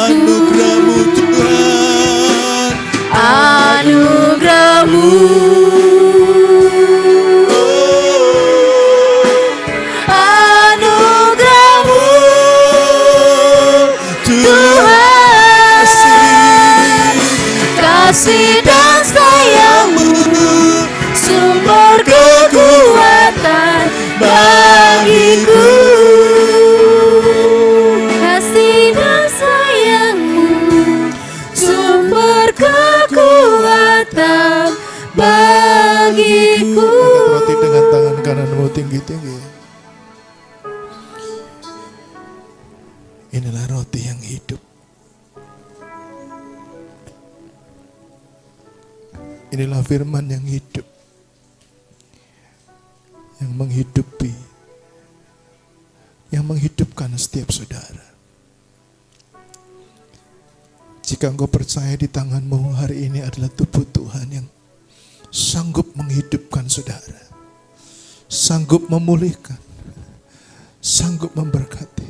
anugerah-Mu Tuhan. Anugerah-Mu, anugerah-Mu, Tuhan, kasih dan sayang-Mu, sumber kekuatan bagiku. Kasih dan sayang-Mu, sumber kekuatan bagiku. Angkat roti dengan tangan kananmu tinggi-tinggi. Inilah roti yang hidup. Inilah firman yang hidup, yang menghidupi, yang menghidupkan setiap saudara. Jika engkau percaya di tanganmu hari ini adalah tubuh Tuhan yang sanggup menghidupkan saudara, sanggup memulihkan, sanggup memberkati,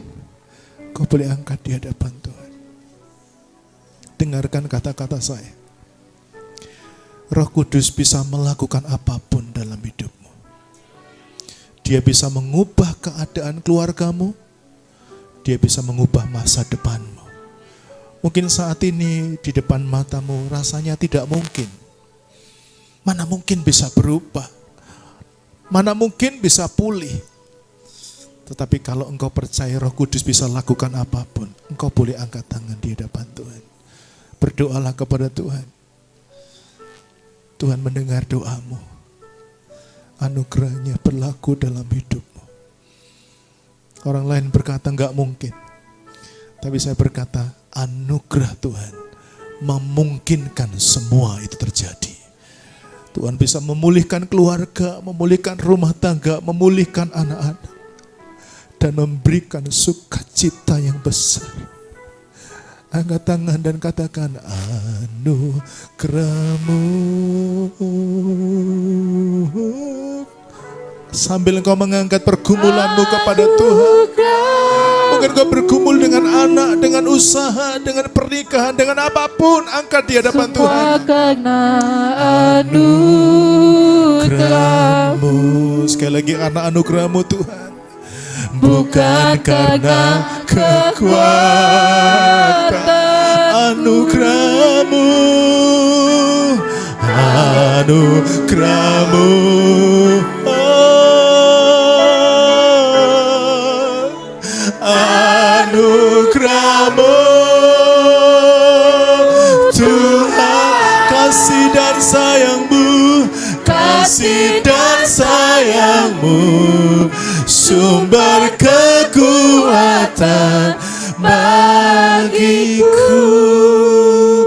kau boleh angkat di hadapan Tuhan. Dengarkan kata-kata saya. Roh Kudus bisa melakukan apapun dalam hidupmu. Dia bisa mengubah keadaan keluargamu. Dia bisa mengubah masa depanmu. Mungkin saat ini di depan matamu rasanya tidak mungkin. Mana mungkin bisa berubah? Mana mungkin bisa pulih? Tetapi kalau engkau percaya Roh Kudus bisa lakukan apapun, engkau boleh angkat tangan di hadapan Tuhan. Berdoalah kepada Tuhan. Tuhan mendengar doamu. Anugerahnya berlaku dalam hidupmu. Orang lain berkata enggak mungkin. Tapi saya berkata anugerah Tuhan memungkinkan semua itu terjadi. Tuhan bisa memulihkan keluarga, memulihkan rumah tangga, memulihkan anak-anak. Dan memberikan sukacita yang besar. Angkat tangan dan katakan anugerah-Mu. Sambil engkau mengangkat pergumulanmu kepada Tuhan. Mungkin engkau bergumul dengan anak, dengan usaha, dengan pernikahan, dengan apapun. Angkat di hadapan Tuhan. Karena Anugerah-Mu. Sekali lagi karena anugerah-Mu Tuhan. Bukan karena kekuatan, anugerah-Mu, anugerah-Mu, anugerah-Mu, Tuhan, kasih dan sayang-Mu, kasih dan sayang-Mu, sumber kekuatan bagiku.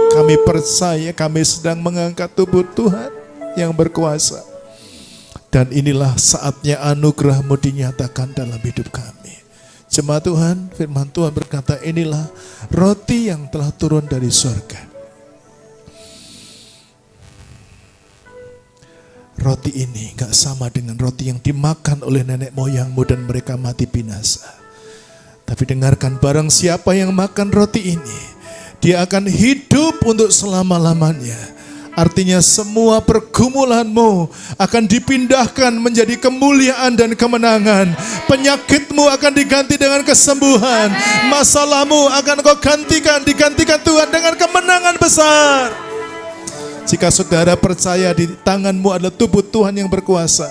Kami percaya kami sedang mengangkat tubuh Tuhan yang berkuasa. Dan inilah saatnya anugerah-Mu dinyatakan dalam hidup kami. Jemaat Tuhan, firman Tuhan berkata, inilah roti yang telah turun dari surga. Roti ini gak sama dengan roti yang dimakan oleh nenek moyangmu dan mereka mati binasa. Tapi dengarkan, barang siapa yang makan roti ini, dia akan hidup untuk selama-lamanya. Artinya semua pergumulanmu akan dipindahkan menjadi kemuliaan dan kemenangan. Penyakitmu akan diganti dengan kesembuhan. Masalahmu akan kau digantikan Tuhan dengan kemenangan besar. Jika saudara percaya di tanganmu adalah tubuh Tuhan yang berkuasa,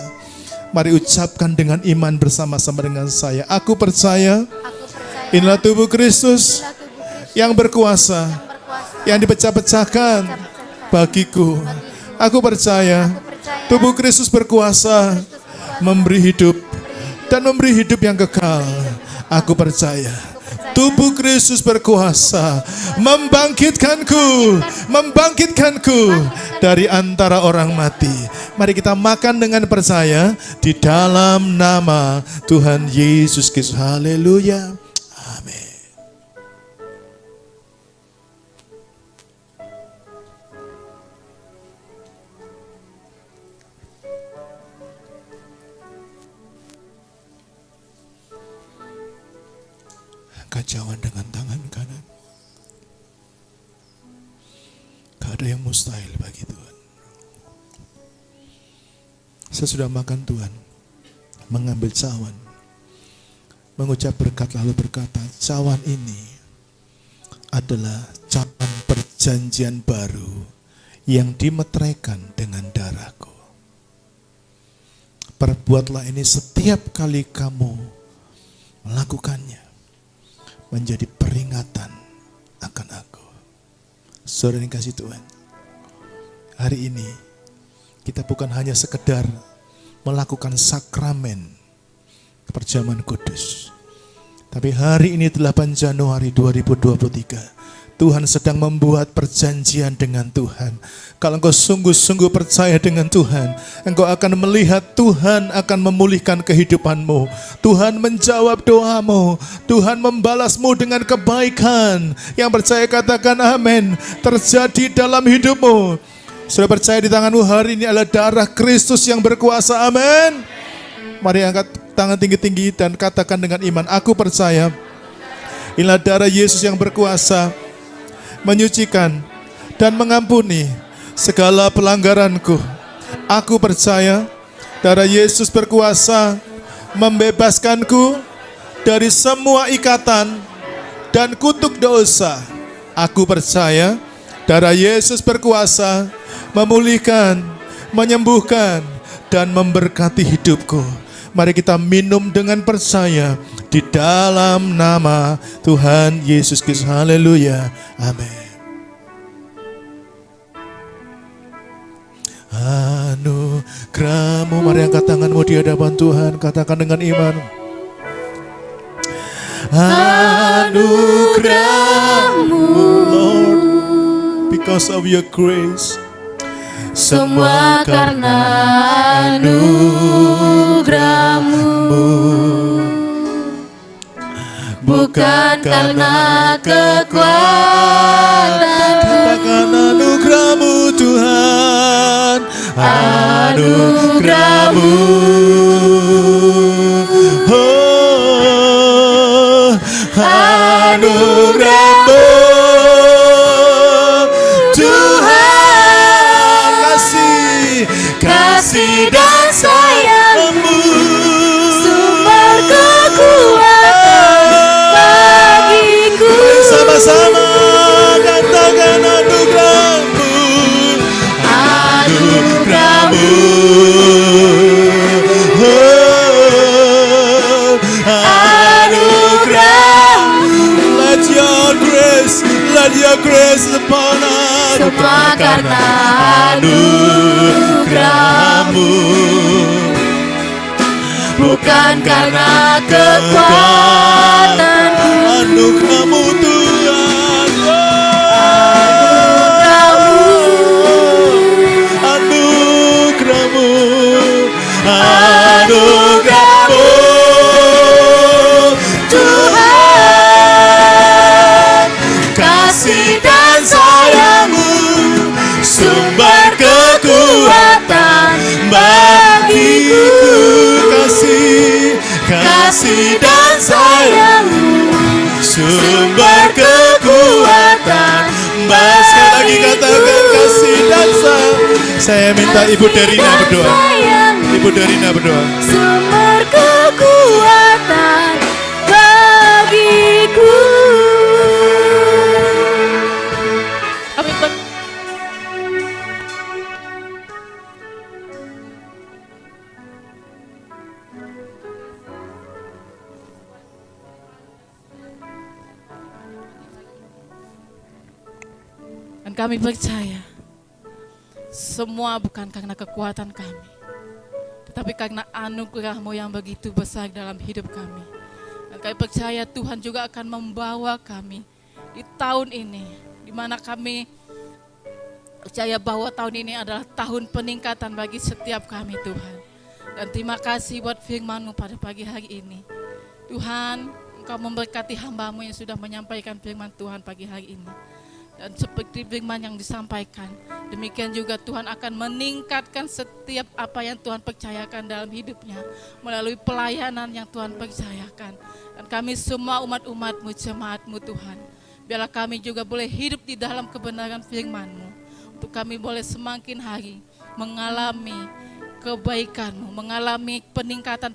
mari ucapkan dengan iman bersama-sama dengan saya. Aku percaya inilah tubuh Kristus yang berkuasa, yang dipecah-pecahkan bagiku. Aku percaya tubuh Kristus berkuasa memberi hidup dan memberi hidup yang kekal. Aku percaya tubuh Kristus berkuasa membangkitkanku dari antara orang mati. Mari kita makan dengan percaya di dalam nama Tuhan Yesus Kristus. Haleluya. Amin. Kacauan dengan tangan kanan. Gak ada yang mustahil bagi Tuhan. Sesudah makan Tuhan mengambil cawan, mengucap berkat lalu berkata, cawan ini adalah cawan perjanjian baru yang dimeteraikan dengan darahku. Perbuatlah ini setiap kali kamu melakukannya, menjadi peringatan akan aku. Saudara yang kasih Tuhan, hari ini kita bukan hanya sekedar melakukan sakramen perjamuan kudus, tapi hari ini 8 Januari 2023 Tuhan sedang membuat perjanjian dengan Tuhan. Kalau engkau sungguh-sungguh percaya dengan Tuhan, engkau akan melihat Tuhan akan memulihkan kehidupanmu. Tuhan menjawab doamu. Tuhan membalasmu dengan kebaikan. Yang percaya katakan amin. Terjadi dalam hidupmu. Sudah percaya di tanganmu hari ini adalah darah Kristus yang berkuasa. Amin. Mari angkat tangan tinggi-tinggi dan katakan dengan iman, aku percaya inilah darah Yesus yang berkuasa menyucikan dan mengampuni segala pelanggaranku. Aku percaya darah Yesus berkuasa membebaskanku dari semua ikatan dan kutuk dosa. Aku percaya darah Yesus berkuasa memulihkan, menyembuhkan, dan memberkati hidupku. Mari kita minum dengan percaya di dalam nama Tuhan Yesus Kristus. Haleluya. Amin. Anugerahmu, mari angkat tanganmu di hadapan Tuhan, katakan dengan iman. Anugerahmu, Lord, because of your grace. Semua karena anugerahmu, bukan karena kekuatan. Katakan anugerahmu Tuhan, anugerahmu. Oh, anugerahmu Tuhan, kasih dan sayangmu, Sumber kekuatan bagiku. sama-sama katakan anugerahmu, anugerahmu. Oh, anugerahmu. Let your grace upon us. Semua karena anugerahmu, bukan karena kekuatan. anugerahmu Tuhan. Anugerahmu, anugerahmu Tuhan, kasih dan sayangmu, sumber kekuatan bagiku. Kasih dan sayangmu, sumber kekuatan. Sekali lagi katakan kasih dan sayang. Saya minta Ibu Derina berdoa. Ibu Derina berdoa. Sumber kekuatan bagiku. Dan kami percaya semua bukan karena kekuatan kami, tetapi karena anugerah-Mu yang begitu besar dalam hidup kami. Dan Kami percaya Tuhan juga akan membawa kami di tahun ini, di mana kami percaya bahwa tahun ini adalah tahun peningkatan bagi setiap kami Tuhan. Dan terima kasih buat firman-Mu pada pagi hari ini. Tuhan, Engkau memberkati hamba-Mu yang sudah menyampaikan firman Tuhan pagi hari ini. Dan seperti firman yang disampaikan, demikian juga Tuhan akan meningkatkan setiap apa yang Tuhan percayakan dalam hidupnya melalui pelayanan yang Tuhan percayakan. Dan kami semua umat-umat-Mu, jemaat-Mu Tuhan, biarlah kami juga boleh hidup di dalam kebenaran firman-Mu. Untuk kami boleh semakin hari mengalami kebaikan-Mu, mengalami peningkatan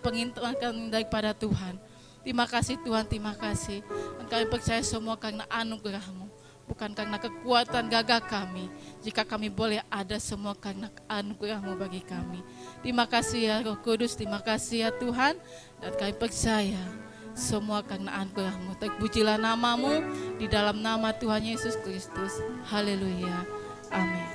daripada Tuhan. Terima kasih Tuhan, terima kasih. Dan kami percaya semua karena anugerah-Mu, bukan karena kekuatan gagah kami. Jika kami boleh ada semua karena anugerah-Mu bagi kami. Terima kasih ya Roh Kudus, terima kasih ya Tuhan. Dan kami percaya semua karena anugerah-Mu. Terpujilah nama-Mu di dalam nama Tuhan Yesus Kristus. Haleluya. Amin.